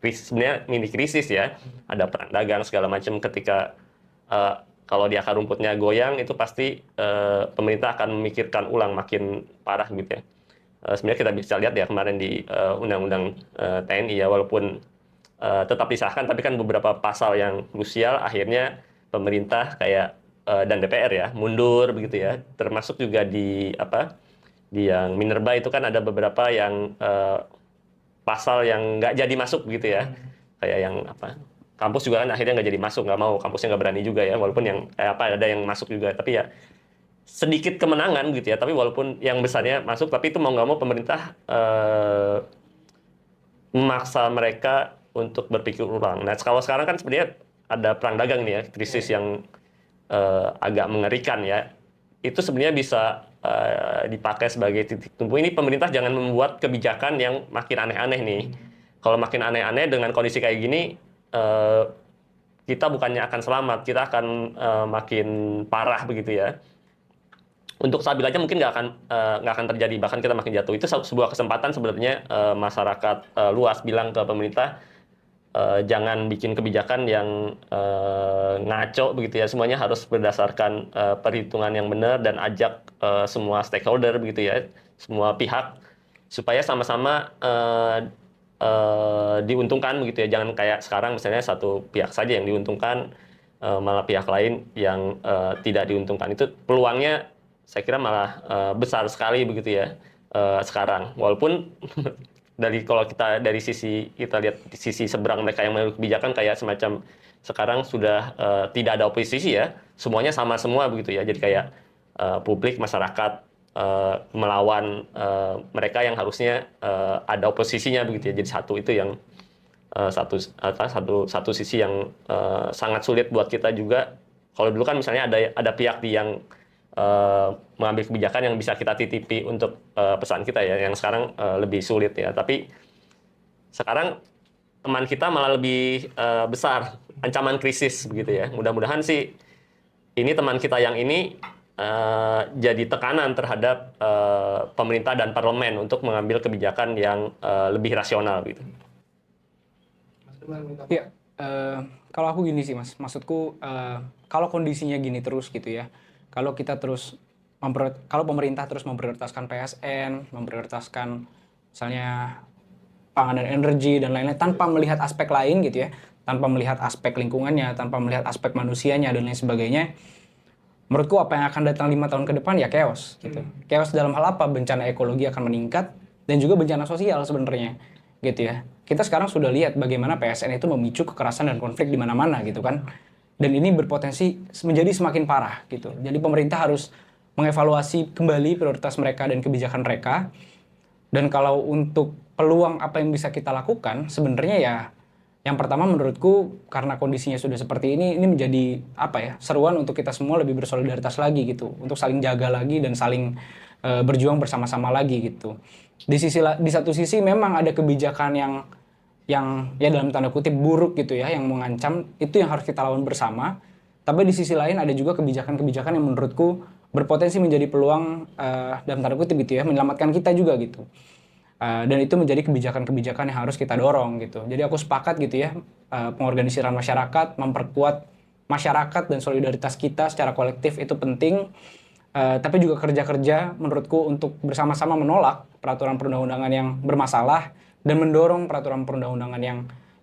sebenarnya mini krisis ya. Ada perang dagang segala macam. Ketika kalau di akar rumputnya goyang, itu pasti pemerintah akan memikirkan ulang, makin parah gitu ya. Sebenarnya kita bisa lihat ya kemarin di undang-undang TNI ya, walaupun tetap disahkan, tapi kan beberapa pasal yang krusial akhirnya pemerintah kayak dan DPR ya mundur begitu ya. Termasuk juga di yang minerba itu kan ada beberapa yang pasal yang nggak jadi masuk gitu ya. Kayak yang kampus juga kan akhirnya nggak jadi masuk, nggak mau, kampusnya nggak berani juga ya, walaupun yang ada yang masuk juga, tapi ya sedikit kemenangan gitu ya. Tapi walaupun yang besarnya masuk, tapi itu mau nggak mau pemerintah memaksa mereka untuk berpikir ulang. Nah kalau sekarang kan sebenarnya ada perang dagang nih ya, krisis yang agak mengerikan ya. Itu sebenarnya bisa dipakai sebagai titik tumpu. Ini pemerintah jangan membuat kebijakan yang makin aneh-aneh nih. Kalau makin aneh-aneh dengan kondisi kayak gini, kita bukannya akan selamat, kita akan makin parah begitu ya. Untuk stabil aja mungkin nggak akan terjadi, bahkan kita makin jatuh. Itu sebuah kesempatan sebenarnya masyarakat luas bilang ke pemerintah, jangan bikin kebijakan yang ngaco begitu ya. Semuanya harus berdasarkan perhitungan yang benar dan ajak semua stakeholder begitu ya, semua pihak, supaya sama-sama diuntungkan begitu ya. Jangan kayak sekarang misalnya satu pihak saja yang diuntungkan, malah pihak lain yang tidak diuntungkan. Itu peluangnya saya kira malah besar sekali begitu ya sekarang. Walaupun kalau kita dari sisi kita lihat di sisi seberang mereka yang mengambil kebijakan, kayak semacam sekarang sudah tidak ada oposisi ya, semuanya sama semua begitu ya. Jadi kayak publik, masyarakat melawan mereka yang harusnya ada oposisinya begitu ya, jadi satu. Itu yang satu sisi yang sangat sulit buat kita juga. Kalau dulu kan misalnya ada pihak yang mengambil kebijakan yang bisa kita titipi untuk pesan kita ya, yang sekarang lebih sulit ya. Tapi sekarang teman kita malah lebih besar ancaman krisis begitu ya. Mudah-mudahan sih ini teman kita yang ini jadi tekanan terhadap pemerintah dan parlemen untuk mengambil kebijakan yang lebih rasional gitu. Iya, kalau aku gini sih Mas, maksudku kalau kondisinya gini terus gitu ya, kalau kita terus kalau pemerintah terus memprioritaskan PSN, memprioritaskan misalnya pangan dan energi dan lain-lain tanpa melihat aspek lain gitu ya, tanpa melihat aspek lingkungannya, tanpa melihat aspek manusianya dan lain sebagainya, menurutku apa yang akan datang 5 tahun ke depan ya chaos gitu. Chaos dalam hal apa? Bencana ekologi akan meningkat dan juga bencana sosial sebenarnya gitu ya. Kita sekarang sudah lihat bagaimana PSN itu memicu kekerasan dan konflik di mana-mana gitu kan. Dan ini berpotensi menjadi semakin parah gitu. Jadi pemerintah harus mengevaluasi kembali prioritas mereka dan kebijakan mereka. Dan kalau untuk peluang apa yang bisa kita lakukan, sebenarnya ya yang pertama menurutku karena kondisinya sudah seperti ini menjadi apa ya, seruan untuk kita semua lebih bersolidaritas lagi gitu, untuk saling jaga lagi dan saling berjuang bersama-sama lagi gitu. Di satu sisi memang ada kebijakan yang ya dalam tanda kutip buruk gitu ya, yang mengancam, itu yang harus kita lawan bersama. Tapi di sisi lain ada juga kebijakan-kebijakan yang menurutku berpotensi menjadi peluang dalam tanda kutip gitu ya, menyelamatkan kita juga gitu. Dan itu menjadi kebijakan-kebijakan yang harus kita dorong gitu. Jadi aku sepakat gitu ya, pengorganisiran masyarakat, memperkuat masyarakat dan solidaritas kita secara kolektif itu penting. Tapi juga kerja-kerja menurutku untuk bersama-sama menolak peraturan perundang-undangan yang bermasalah dan mendorong peraturan perundang-undangan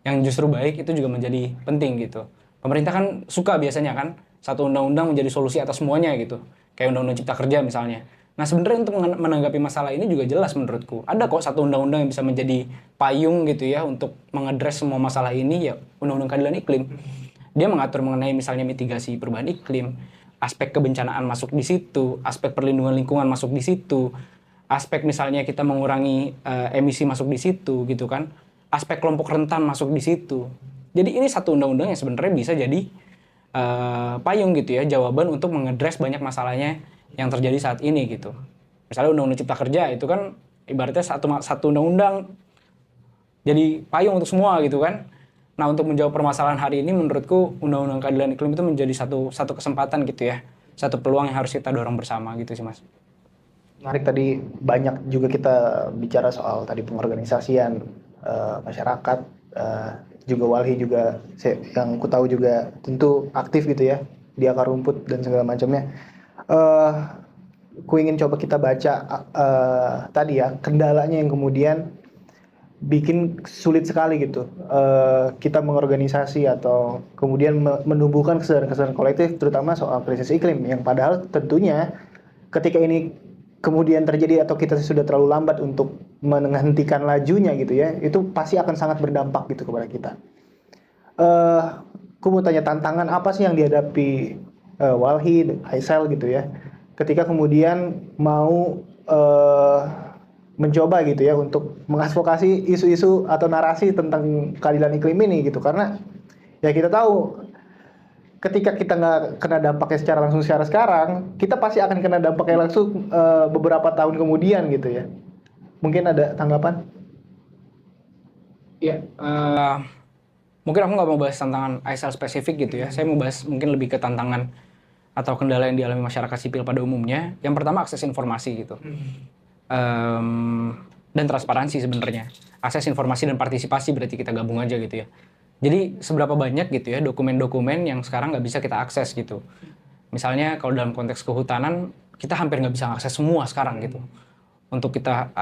yang justru baik itu juga menjadi penting gitu. Pemerintah kan suka biasanya kan satu undang-undang menjadi solusi atas semuanya gitu. Kayak Undang-Undang Cipta Kerja misalnya. Nah sebenarnya untuk menanggapi masalah ini juga jelas menurutku. Ada kok satu undang-undang yang bisa menjadi payung gitu ya untuk mengadres semua masalah ini, ya Undang-Undang Keadilan Iklim. Dia mengatur mengenai misalnya mitigasi perubahan iklim, aspek kebencanaan masuk di situ, aspek perlindungan lingkungan masuk di situ, aspek misalnya kita mengurangi emisi masuk di situ gitu kan, aspek kelompok rentan masuk di situ. Jadi ini satu undang-undang yang sebenarnya bisa jadi payung gitu ya, jawaban untuk mengadres banyak masalahnya yang terjadi saat ini gitu. Misalnya Undang-Undang Cipta Kerja itu kan ibaratnya satu undang-undang jadi payung untuk semua gitu kan. Nah untuk menjawab permasalahan hari ini menurutku Undang-Undang Keadilan Iklim itu menjadi satu kesempatan gitu ya, satu peluang yang harus kita dorong bersama gitu sih Mas. Menarik, tadi banyak juga kita bicara soal tadi pengorganisasian masyarakat, juga Walhi juga yang ku tahu juga tentu aktif gitu ya di akar rumput dan segala macamnya. Ku ingin coba kita baca tadi ya kendalanya yang kemudian bikin sulit sekali gitu kita mengorganisasi atau kemudian menumbuhkan kesadaran kolektif terutama soal krisis iklim yang padahal tentunya ketika ini kemudian terjadi atau kita sudah terlalu lambat untuk menghentikan lajunya gitu ya, itu pasti akan sangat berdampak gitu kepada kita. Aku mau tanya, tantangan apa sih yang dihadapi Walhi, Aisel gitu ya, ketika kemudian mau mencoba gitu ya untuk mengadvokasi isu-isu atau narasi tentang keadilan iklim ini gitu, karena ya kita tahu ketika kita nggak kena dampaknya secara langsung sekarang, kita pasti akan kena dampaknya langsung beberapa tahun kemudian gitu ya. Mungkin ada tanggapan? Iya, mungkin aku nggak mau bahas tantangan Aisel spesifik gitu ya. Saya mau bahas mungkin lebih ke tantangan atau kendala yang dialami masyarakat sipil pada umumnya. Yang pertama akses informasi gitu. Dan transparansi sebenarnya. Akses informasi dan partisipasi berarti kita gabung aja gitu ya. Jadi seberapa banyak gitu ya dokumen-dokumen yang sekarang nggak bisa kita akses gitu. Misalnya kalau dalam konteks kehutanan, kita hampir nggak bisa akses semua sekarang gitu. Untuk kita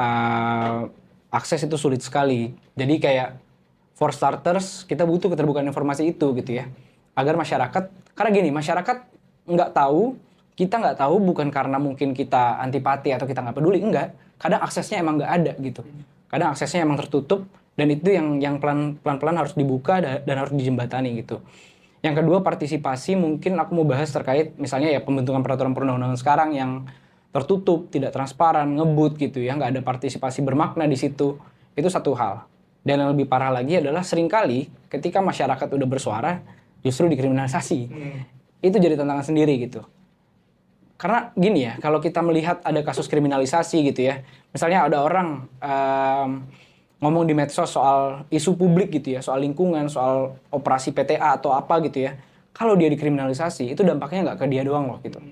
akses itu sulit sekali. Jadi kayak for starters kita butuh keterbukaan informasi itu gitu ya. Agar masyarakat, karena gini, masyarakat nggak tahu, kita nggak tahu bukan karena mungkin kita antipati atau kita nggak peduli, enggak. Kadang aksesnya emang nggak ada gitu. Kadang aksesnya emang tertutup dan itu yang pelan-pelan harus dibuka dan harus dijembatani gitu. Yang kedua partisipasi, mungkin aku mau bahas terkait misalnya ya pembentukan peraturan perundang-undangan sekarang yang tertutup, tidak transparan, ngebut gitu ya, nggak ada partisipasi bermakna di situ. Itu satu hal. Dan yang lebih parah lagi adalah seringkali ketika masyarakat udah bersuara justru dikriminalisasi. Itu jadi tantangan sendiri gitu. Karena gini ya, kalau kita melihat ada kasus kriminalisasi gitu ya, misalnya ada orang ngomong di medsos soal isu publik gitu ya, soal lingkungan, soal operasi PTA atau apa gitu ya, kalau dia dikriminalisasi, itu dampaknya nggak ke dia doang loh gitu.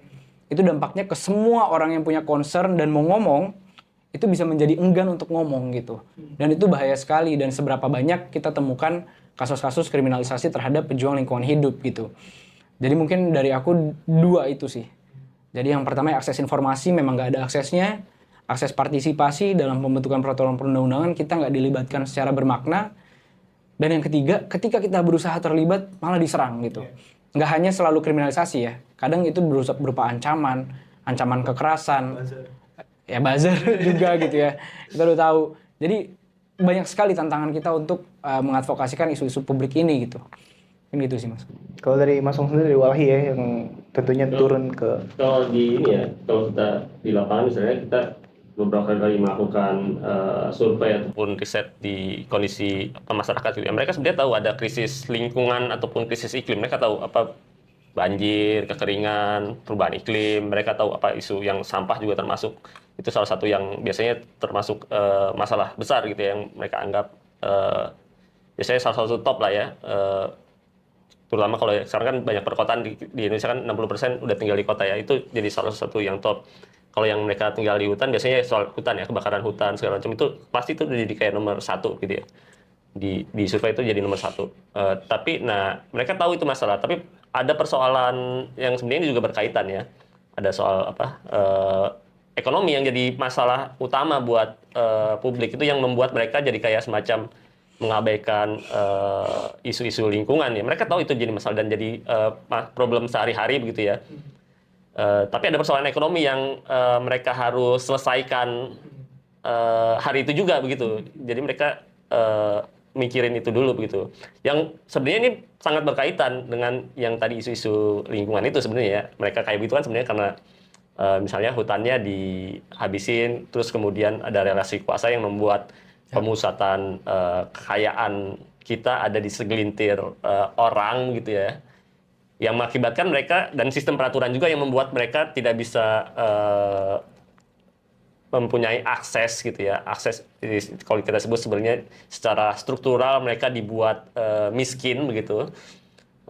Itu dampaknya ke semua orang yang punya concern dan mau ngomong, itu bisa menjadi enggan untuk ngomong gitu. Dan itu bahaya sekali, dan seberapa banyak kita temukan kasus-kasus kriminalisasi terhadap pejuang lingkungan hidup gitu. Jadi mungkin dari aku 2 itu sih. Jadi yang pertama akses informasi memang nggak ada aksesnya, akses partisipasi dalam pembentukan peraturan perundang-undangan kita nggak dilibatkan secara bermakna, dan yang ketiga ketika kita berusaha terlibat malah diserang gitu. Nggak hanya selalu kriminalisasi ya, kadang itu berupa ancaman, ancaman kekerasan, ya buzzer juga gitu ya. Kita udah tahu. Jadi banyak sekali tantangan kita untuk mengadvokasikan isu-isu publik ini gitu. Kan gitu sih Mas. Kalau dari Mas Ong sendiri dari Walhi ya, yang tentunya turun ke Kalau di ini ya, kalau kita di lapangan misalnya kita beberapa kali melakukan survei ataupun riset di kondisi masyarakat gitu ya. Mereka sebenarnya tahu ada krisis lingkungan ataupun krisis iklim. Mereka tahu apa banjir, kekeringan, perubahan iklim. Mereka tahu apa isu yang sampah juga termasuk. Itu salah satu yang biasanya termasuk masalah besar gitu ya, yang mereka anggap biasanya salah satu top lah ya. Terutama kalau sekarang kan banyak perkotaan di Indonesia kan 60% udah tinggal di kota ya, itu jadi salah satu yang top. Kalau yang mereka tinggal di hutan biasanya soal hutan ya, kebakaran hutan segala macam itu pasti itu udah jadi kayak nomor 1 gitu ya, di survei itu jadi nomor 1. Tapi nah mereka tahu itu masalah, tapi ada persoalan yang sebenarnya juga berkaitan ya, ada soal apa ekonomi yang jadi masalah utama buat publik, itu yang membuat mereka jadi kayak semacam mengabaikan isu-isu lingkungan ya. Mereka tahu itu jadi masalah dan jadi problem sehari-hari begitu ya. Tapi ada persoalan ekonomi yang mereka harus selesaikan hari itu juga begitu. Jadi mereka mikirin itu dulu begitu. Yang sebenarnya ini sangat berkaitan dengan yang tadi isu-isu lingkungan itu sebenarnya ya. Mereka kayak begitu kan sebenarnya karena misalnya hutannya dihabisin, terus kemudian ada relasi kuasa yang membuat pemusatan kekayaan kita ada di segelintir orang gitu ya, yang mengakibatkan mereka, dan sistem peraturan juga yang membuat mereka tidak bisa mempunyai akses gitu ya. Akses kalau kita sebut sebenarnya secara struktural mereka dibuat miskin begitu,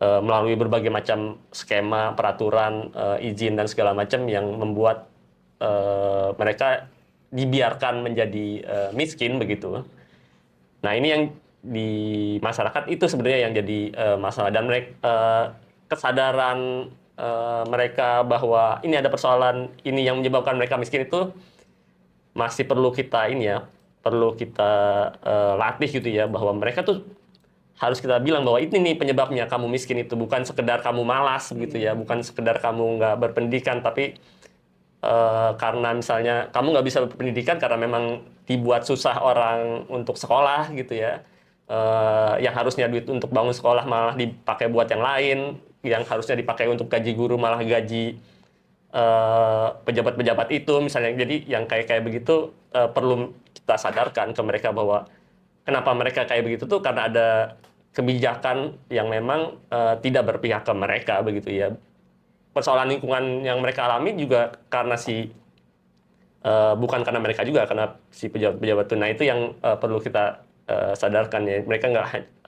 melalui berbagai macam skema peraturan, izin dan segala macam yang membuat mereka dibiarkan menjadi miskin begitu. Nah ini yang di masyarakat itu sebenarnya yang jadi masalah, dan mereka kesadaran mereka bahwa ini ada persoalan ini yang menyebabkan mereka miskin itu masih perlu kita ini ya, perlu kita latih gitu ya, bahwa mereka tuh harus kita bilang bahwa ini nih penyebabnya kamu miskin itu, bukan sekedar kamu malas gitu ya, bukan sekedar kamu nggak berpendidikan, tapi karena misalnya kamu nggak bisa berpendidikan karena memang dibuat susah orang untuk sekolah gitu ya, yang harusnya duit untuk bangun sekolah malah dipakai buat yang lain, yang harusnya dipakai untuk gaji guru malah gaji pejabat-pejabat itu misalnya. Jadi yang kayak begitu perlu kita sadarkan ke mereka bahwa kenapa mereka kayak begitu tuh karena ada kebijakan yang memang tidak berpihak ke mereka begitu ya. Persoalan lingkungan yang mereka alami juga karena bukan karena mereka juga, karena si pejabat-pejabat tuna itu yang perlu kita sadarkan ya. Mereka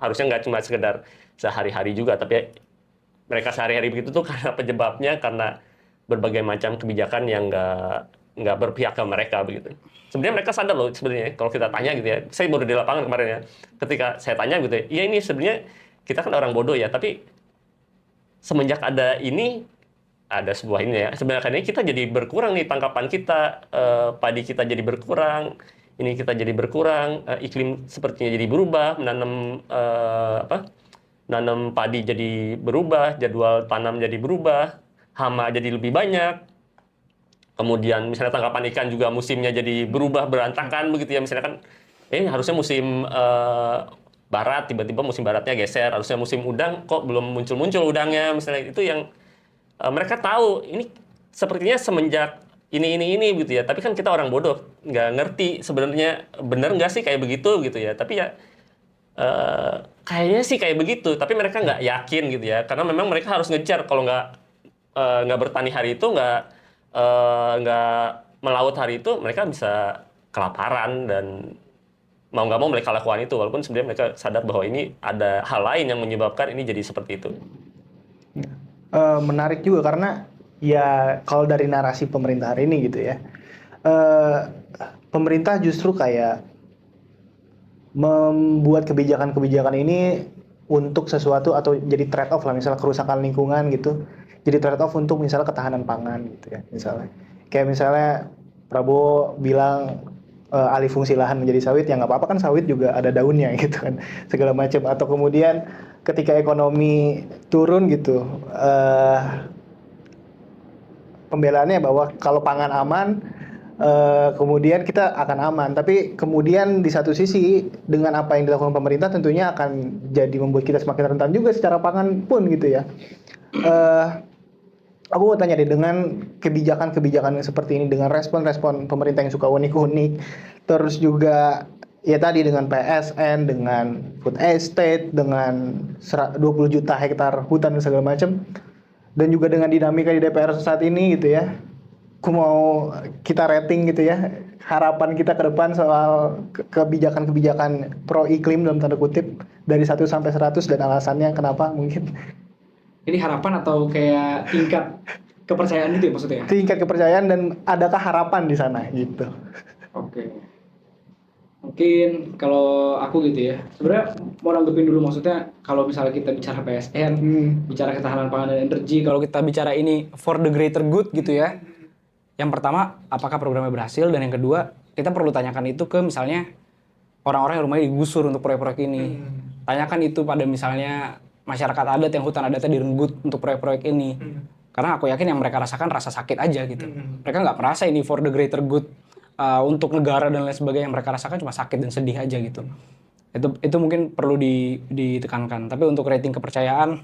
harusnya nggak cuma sekedar sehari-hari juga, tapi mereka sehari-hari begitu tuh karena penyebabnya karena berbagai macam kebijakan yang nggak berpihak ke mereka begitu. Sebenarnya mereka sadar loh sebenarnya, kalau kita tanya gitu ya. Saya baru di lapangan kemarin ya, ketika saya tanya gitu ya, ini sebenarnya kita kan orang bodoh ya, tapi semenjak ada ini, ada sebuah ini ya, sebenarnya kita jadi berkurang nih tangkapan kita, padi kita jadi berkurang, ini kita jadi berkurang, iklim sepertinya jadi berubah, nanam padi jadi berubah, jadwal tanam jadi berubah, hama jadi lebih banyak, kemudian misalnya tangkapan ikan juga musimnya jadi berubah berantakan begitu ya, misalnya kan harusnya musim barat, tiba-tiba musim baratnya geser, harusnya musim udang kok belum muncul-muncul udangnya misalnya. Itu yang mereka tahu ini sepertinya semenjak ini gitu ya, tapi kan kita orang bodoh nggak ngerti sebenarnya benar nggak sih kayak begitu gitu ya. Tapi ya Kayaknya sih kayak begitu, tapi mereka nggak yakin gitu ya, karena memang mereka harus ngejar. Kalau nggak bertani hari itu, nggak melaut hari itu, mereka bisa kelaparan dan mau nggak mau mereka lakukan itu, walaupun sebenarnya mereka sadar bahwa ini ada hal lain yang menyebabkan ini jadi seperti itu. Menarik juga karena ya kalau dari narasi pemerintah hari ini gitu ya, eh, pemerintah justru kayak membuat kebijakan-kebijakan ini untuk sesuatu atau jadi trade off lah, misalnya kerusakan lingkungan gitu, jadi trade off untuk misalnya ketahanan pangan gitu ya, misalnya kayak misalnya Prabowo bilang alih fungsi lahan menjadi sawit, ya nggak apa-apa kan, sawit juga ada daunnya gitu kan, segala macam. Atau kemudian ketika ekonomi turun gitu, pembelaannya bahwa kalau pangan aman, kemudian kita akan aman. Tapi kemudian di satu sisi dengan apa yang dilakukan pemerintah tentunya akan jadi membuat kita semakin rentan juga secara pangan pun gitu ya. Aku mau tanya deh, dengan kebijakan-kebijakan yang seperti ini, dengan respon-respon pemerintah yang suka unik-unik, terus juga ya tadi dengan PSN, dengan food estate, dengan 20 juta hektar hutan dan segala macam, dan juga dengan dinamika di DPR saat ini gitu ya. Aku mau kita rating gitu ya, harapan kita ke depan soal kebijakan-kebijakan pro iklim dalam tanda kutip dari 1 sampai 100 dan alasannya kenapa mungkin. Ini harapan atau kayak tingkat kepercayaan gitu ya maksudnya? Tingkat kepercayaan dan adakah harapan di sana gitu. Oke. Mungkin kalau aku gitu ya, sebenarnya mau nanggepin dulu, maksudnya kalau misalnya kita bicara PSN, bicara ketahanan pangan dan energi, kalau kita bicara ini for the greater good gitu ya. Yang pertama, apakah programnya berhasil, dan yang kedua, kita perlu tanyakan itu ke misalnya orang-orang yang rumahnya digusur untuk proyek-proyek ini. Tanyakan itu pada misalnya masyarakat adat yang hutan adatnya direnggut untuk proyek-proyek ini. Karena aku yakin yang mereka rasakan rasa sakit aja gitu. Mereka nggak merasa ini for the greater good untuk negara dan lain sebagainya. Yang mereka rasakan cuma sakit dan sedih aja gitu. Itu mungkin perlu ditekankan. Tapi untuk rating kepercayaan,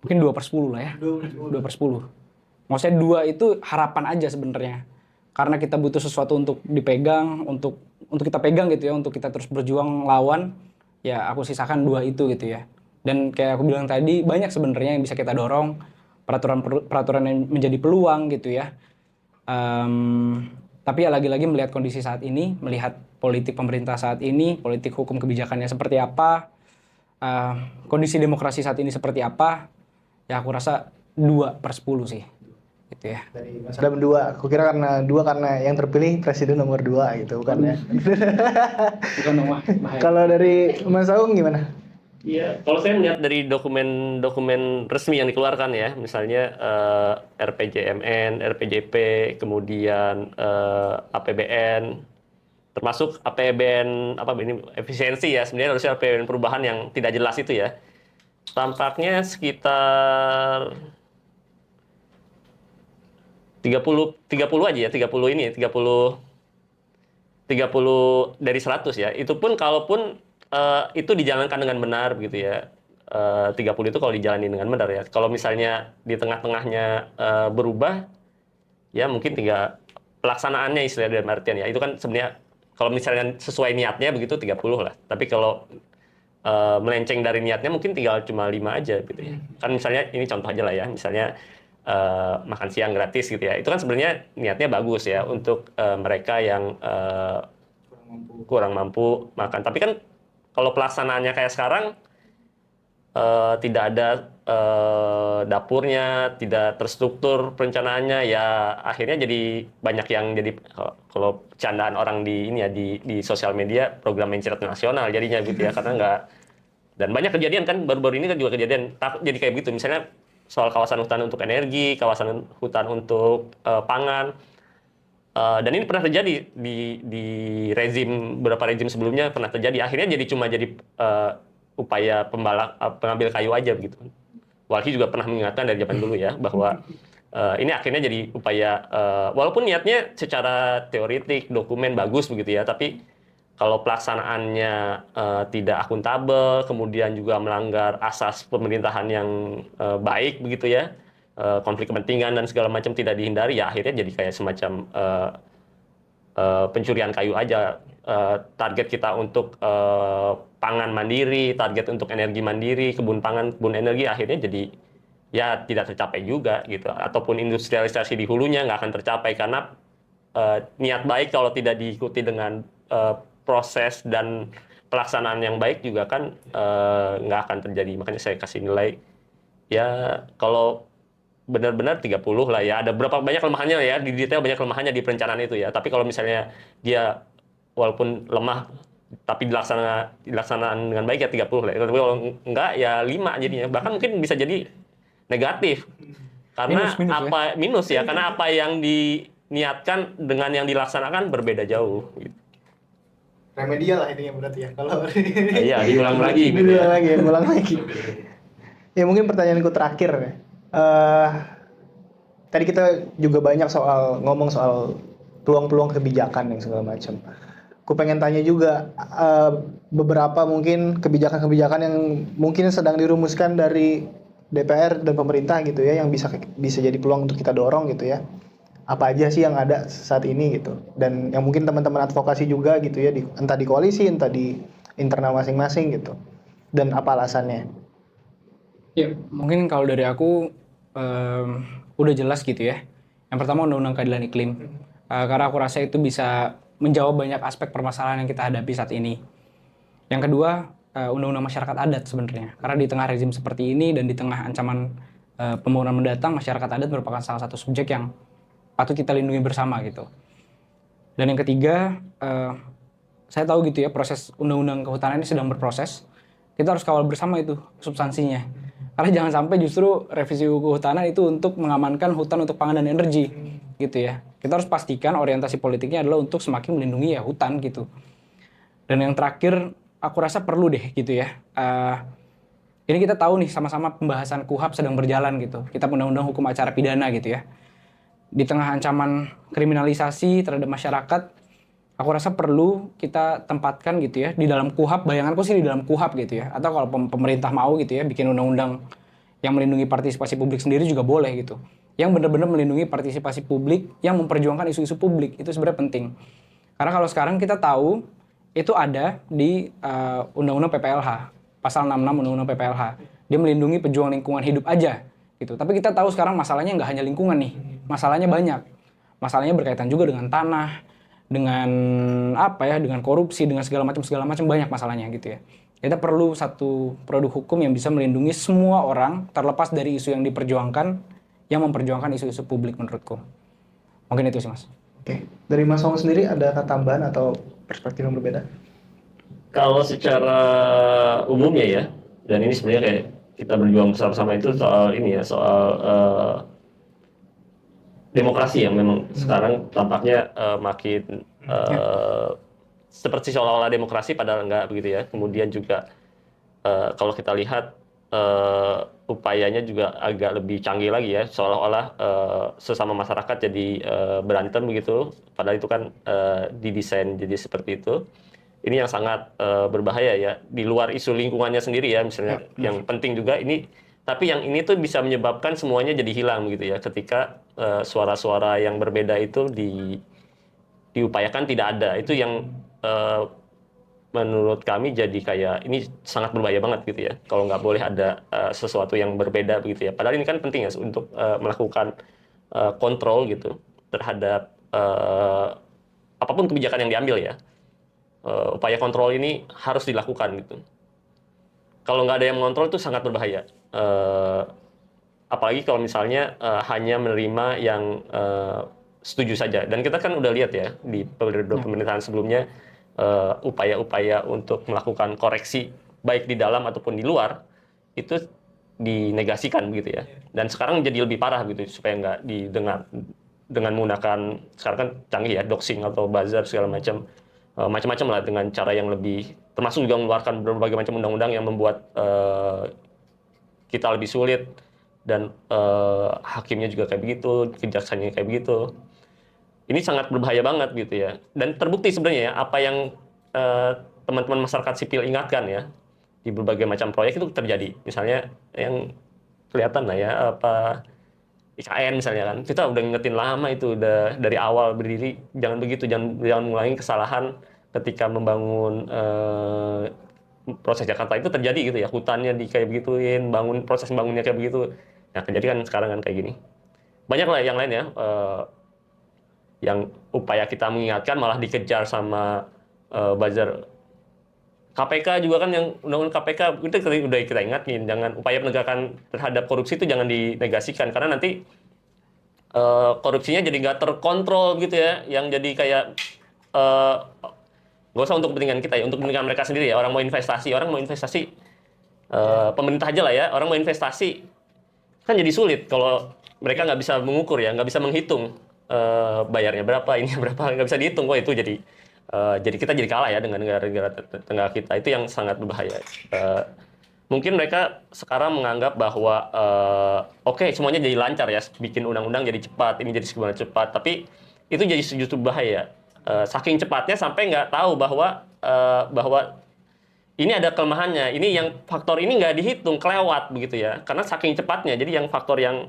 mungkin 2/10 lah ya. 2/10. Maksudnya 2 itu harapan aja sebenarnya. Karena kita butuh sesuatu untuk dipegang, untuk kita pegang gitu ya, untuk kita terus berjuang lawan. Ya aku sisakan 2 itu gitu ya. Dan kayak aku bilang tadi, banyak sebenarnya yang bisa kita dorong, peraturan yang menjadi peluang gitu ya. Tapi ya lagi-lagi melihat kondisi saat ini, melihat politik pemerintah saat ini, politik hukum kebijakannya seperti apa, kondisi demokrasi saat ini seperti apa, ya aku rasa 2/10 sih. Gitu ya. Dalam 2, aku kira karena yang terpilih presiden nomor 2 gitu, bukan ya? Bukan dong, wah, bahaya. Kalau dari Mas Aung gimana? Iya, kalau saya melihat dari dokumen resmi yang dikeluarkan ya, misalnya RPJMN, RPJP, kemudian APBN, termasuk APBN apa ini efisiensi ya, sebenarnya harusnya APBN perubahan yang tidak jelas itu ya. Tampaknya sekitar 30 aja ya, 30 dari 100 ya. Itu pun kalaupun itu dijalankan dengan benar begitu ya. 30 itu kalau dijalani dengan benar ya. Kalau misalnya di tengah-tengahnya berubah, ya mungkin pelaksanaannya istilah dalam artian ya. Itu kan sebenarnya kalau misalnya sesuai niatnya begitu 30 lah. Tapi kalau melenceng dari niatnya mungkin tinggal cuma 5 aja gitu ya. Kan misalnya ini contoh aja lah ya. Misalnya makan siang gratis gitu ya. Itu kan sebenarnya niatnya bagus ya untuk mereka yang kurang mampu makan. Tapi kan kalau pelaksanaannya kayak sekarang tidak ada dapurnya, tidak terstruktur perencanaannya, ya akhirnya jadi banyak yang jadi kalau candaan orang di ini ya di sosial media program mencret nasional jadinya gitu ya, karena nggak, dan banyak kejadian kan baru-baru ini kan juga kejadian jadi kayak begitu, misalnya soal kawasan hutan untuk energi, kawasan hutan untuk pangan. Dan ini pernah terjadi di beberapa rezim sebelumnya pernah terjadi. Akhirnya cuma jadi upaya pengambil kayu aja begitu. Walhi juga pernah mengingatkan dari zaman dulu ya bahwa ini akhirnya jadi upaya walaupun niatnya secara teoretik dokumen bagus begitu ya, tapi kalau pelaksanaannya tidak akuntabel, kemudian juga melanggar asas pemerintahan yang baik begitu ya, konflik kepentingan dan segala macam tidak dihindari, ya akhirnya jadi kayak semacam pencurian kayu aja target kita untuk pangan mandiri, target untuk energi mandiri, kebun pangan, kebun energi akhirnya jadi ya tidak tercapai juga gitu. Ataupun industrialisasi di hulunya nggak akan tercapai karena niat baik kalau tidak diikuti dengan proses dan pelaksanaan yang baik juga kan nggak akan terjadi. Makanya saya kasih nilai ya kalau benar-benar 30 lah ya. Ada berapa banyak kelemahannya ya, di detail banyak kelemahannya di perencanaan itu ya. Tapi kalau misalnya dia walaupun lemah tapi dilaksanaan dengan baik ya 30 lah. Tapi kalau enggak ya 5 jadinya. Bahkan mungkin bisa jadi negatif. Karena Minus ya? minus ya, karena apa yang diniatkan dengan yang dilaksanakan berbeda jauh gitu. Remedial lah ini yang berarti ya. Kalau Iya, diulang lagi gitu diulang ya. lagi, ulang lagi. Ya mungkin pertanyaanku terakhir ya. Tadi kita juga banyak ngomong soal peluang-peluang kebijakan yang segala macam. Aku pengen tanya juga beberapa mungkin kebijakan-kebijakan yang mungkin sedang dirumuskan dari DPR dan pemerintah gitu ya, yang bisa jadi peluang untuk kita dorong gitu ya. Apa aja sih yang ada saat ini gitu, dan yang mungkin teman-teman advokasi juga gitu ya, entah di koalisi, entah di internal masing-masing gitu, dan apa alasannya? Ya, mungkin kalau dari aku udah jelas gitu ya. Yang pertama Undang-Undang Keadilan Iklim. Karena aku rasa itu bisa menjawab banyak aspek permasalahan yang kita hadapi saat ini. Yang kedua, Undang-Undang Masyarakat Adat sebenarnya. Karena di tengah rezim seperti ini dan di tengah ancaman pembangunan mendatang, masyarakat adat merupakan salah satu subjek yang patut kita lindungi bersama gitu. Dan yang ketiga, saya tahu gitu ya, proses Undang-Undang Kehutanan ini sedang berproses. Kita harus kawal bersama itu substansinya. Karena jangan sampai justru revisi kehutanan itu untuk mengamankan hutan untuk pangan dan energi gitu ya. Kita harus pastikan orientasi politiknya adalah untuk semakin melindungi ya hutan gitu. Dan yang terakhir, aku rasa perlu deh gitu ya. Ini kita tahu nih sama-sama pembahasan KUHP sedang berjalan gitu. Kitab Undang-Undang Hukum Acara Pidana gitu ya. Di tengah ancaman kriminalisasi terhadap masyarakat, aku rasa perlu kita tempatkan gitu ya di dalam KUHP. Bayanganku sih di dalam KUHP gitu ya. Atau kalau pemerintah mau gitu ya bikin undang-undang yang melindungi partisipasi publik sendiri juga boleh gitu. Yang benar-benar melindungi partisipasi publik yang memperjuangkan isu-isu publik, itu sebenarnya penting. Karena kalau sekarang kita tahu itu ada di Undang-Undang PPLH, pasal 66 Undang-Undang PPLH. Dia melindungi pejuang lingkungan hidup aja gitu. Tapi kita tahu sekarang masalahnya nggak hanya lingkungan nih, masalahnya banyak. Masalahnya berkaitan juga dengan tanah, dengan apa ya, dengan korupsi, dengan segala macam banyak masalahnya gitu ya. Kita perlu satu produk hukum yang bisa melindungi semua orang terlepas dari isu yang diperjuangkan, yang memperjuangkan isu-isu publik menurutku. Mungkin itu sih Mas. Oke, dari Mas Hong sendiri ada tambahan atau perspektif yang berbeda? Kalau secara umumnya ya, dan ini sebenarnya kayak kita berjuang bersama-sama itu soal ini ya, soal demokrasi yang memang sekarang tampaknya makin seperti seolah-olah demokrasi padahal enggak begitu ya. Kemudian juga kalau kita lihat upayanya juga agak lebih canggih lagi ya, seolah-olah sesama masyarakat jadi berantem begitu, padahal itu kan didesain jadi seperti itu. Ini yang sangat berbahaya ya, di luar isu lingkungannya sendiri ya misalnya, yang penting juga ini, tapi yang ini tuh bisa menyebabkan semuanya jadi hilang gitu ya, ketika suara-suara yang berbeda itu diupayakan tidak ada. Itu yang menurut kami jadi kayak ini sangat berbahaya banget gitu ya, kalau nggak boleh ada sesuatu yang berbeda begitu ya. Padahal ini kan penting ya untuk melakukan kontrol gitu terhadap apapun kebijakan yang diambil ya. Upaya kontrol ini harus dilakukan gitu. Kalau nggak ada yang mengontrol itu sangat berbahaya. Apalagi kalau misalnya hanya menerima yang setuju saja. Dan kita kan udah lihat ya di pemerintahan sebelumnya, upaya-upaya untuk melakukan koreksi baik di dalam ataupun di luar itu dinegasikan begitu ya. Dan sekarang jadi lebih parah gitu supaya nggak didengar dengan menggunakan, sekarang kan canggih ya, doxing atau buzzer segala macam-macam lah, dengan cara yang lebih, termasuk juga mengeluarkan berbagai macam undang-undang yang membuat kita lebih sulit, dan hakimnya juga kayak begitu, kejaksanya kayak begitu. Ini sangat berbahaya banget gitu ya. Dan terbukti sebenarnya ya, apa yang teman-teman masyarakat sipil ingatkan ya, di berbagai macam proyek itu terjadi. Misalnya yang kelihatan lah ya, apa IKN misalnya kan, kita udah ngingetin lama itu, udah dari awal berdiri, jangan begitu, jangan mengulangi kesalahan ketika membangun proses Jakarta itu terjadi gitu ya, hutannya di kayak begituin, proses bangunnya kayak begitu. Nah, terjadi kan sekarang kan kayak gini. Banyak lah yang lain ya, yang upaya kita mengingatkan malah dikejar sama buzzer. KPK juga kan, yang undang-undang KPK itu udah kita ingatin, jangan upaya penegakan terhadap korupsi itu jangan dinegasikan, karena nanti korupsinya jadi nggak terkontrol gitu ya, yang jadi kayak nggak usah untuk kepentingan kita ya, untuk kepentingan mereka sendiri ya. Orang mau investasi, pemerintah aja lah ya, orang mau investasi kan jadi sulit kalau mereka nggak bisa mengukur ya, nggak bisa menghitung bayarnya berapa, ini berapa, nggak bisa dihitung. Itu jadi kita jadi kalah ya dengan negara-negara tetangga kita. Itu yang sangat berbahaya. Mungkin mereka sekarang menganggap bahwa oke, semuanya jadi lancar ya, bikin undang-undang jadi cepat, ini jadi semuanya cepat, tapi itu jadi justru bahaya. Saking cepatnya sampai nggak tahu bahwa ini ada kelemahannya, ini yang faktor ini nggak dihitung, kelewat begitu ya, karena saking cepatnya. Jadi yang faktor yang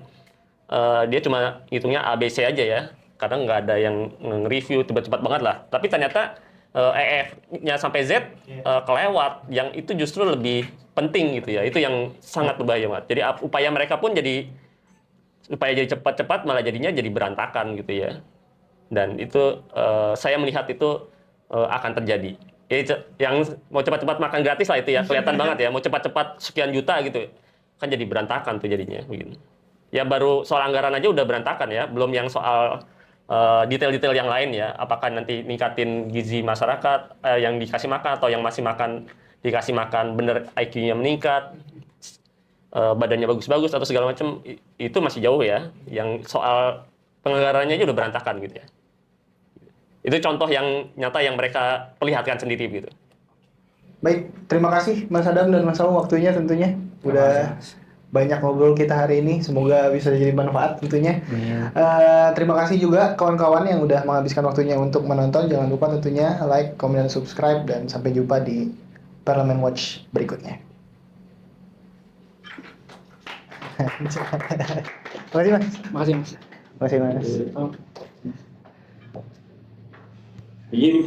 dia cuma hitungnya ABC aja ya, karena nggak ada yang nge-review cepat-cepat banget lah. Tapi ternyata EF-nya sampai Z kelewat, yang itu justru lebih penting gitu ya. Itu yang sangat berbahaya banget. Jadi upaya mereka pun jadi cepat-cepat malah jadinya jadi berantakan gitu ya. Dan itu saya melihat itu akan terjadi. Yang mau cepat-cepat makan gratis lah itu ya, kelihatan banget ya. Mau cepat-cepat sekian juta gitu, kan jadi berantakan tuh jadinya. Begini. Ya baru soal anggaran aja udah berantakan ya, belum yang soal detail-detail yang lain ya. Apakah nanti ningkatin gizi masyarakat yang dikasih makan, atau yang masih makan dikasih makan bener IQ-nya meningkat, badannya bagus-bagus atau segala macam, itu masih jauh ya. Yang soal penganggarannya aja udah berantakan gitu ya. Itu contoh yang nyata yang mereka perlihatkan sendiri gitu. Baik, terima kasih Mas Adam dan Mas Saung waktunya tentunya. Udah banyak ngobrol kita hari ini, semoga bisa jadi manfaat tentunya. Terima kasih juga kawan-kawan yang udah menghabiskan waktunya untuk menonton. Jangan lupa tentunya like, comment, dan subscribe, dan sampai jumpa di Parlemen Watch berikutnya. Terima kasih Mas. Makasih Mas. Terima kasih Mas. Ini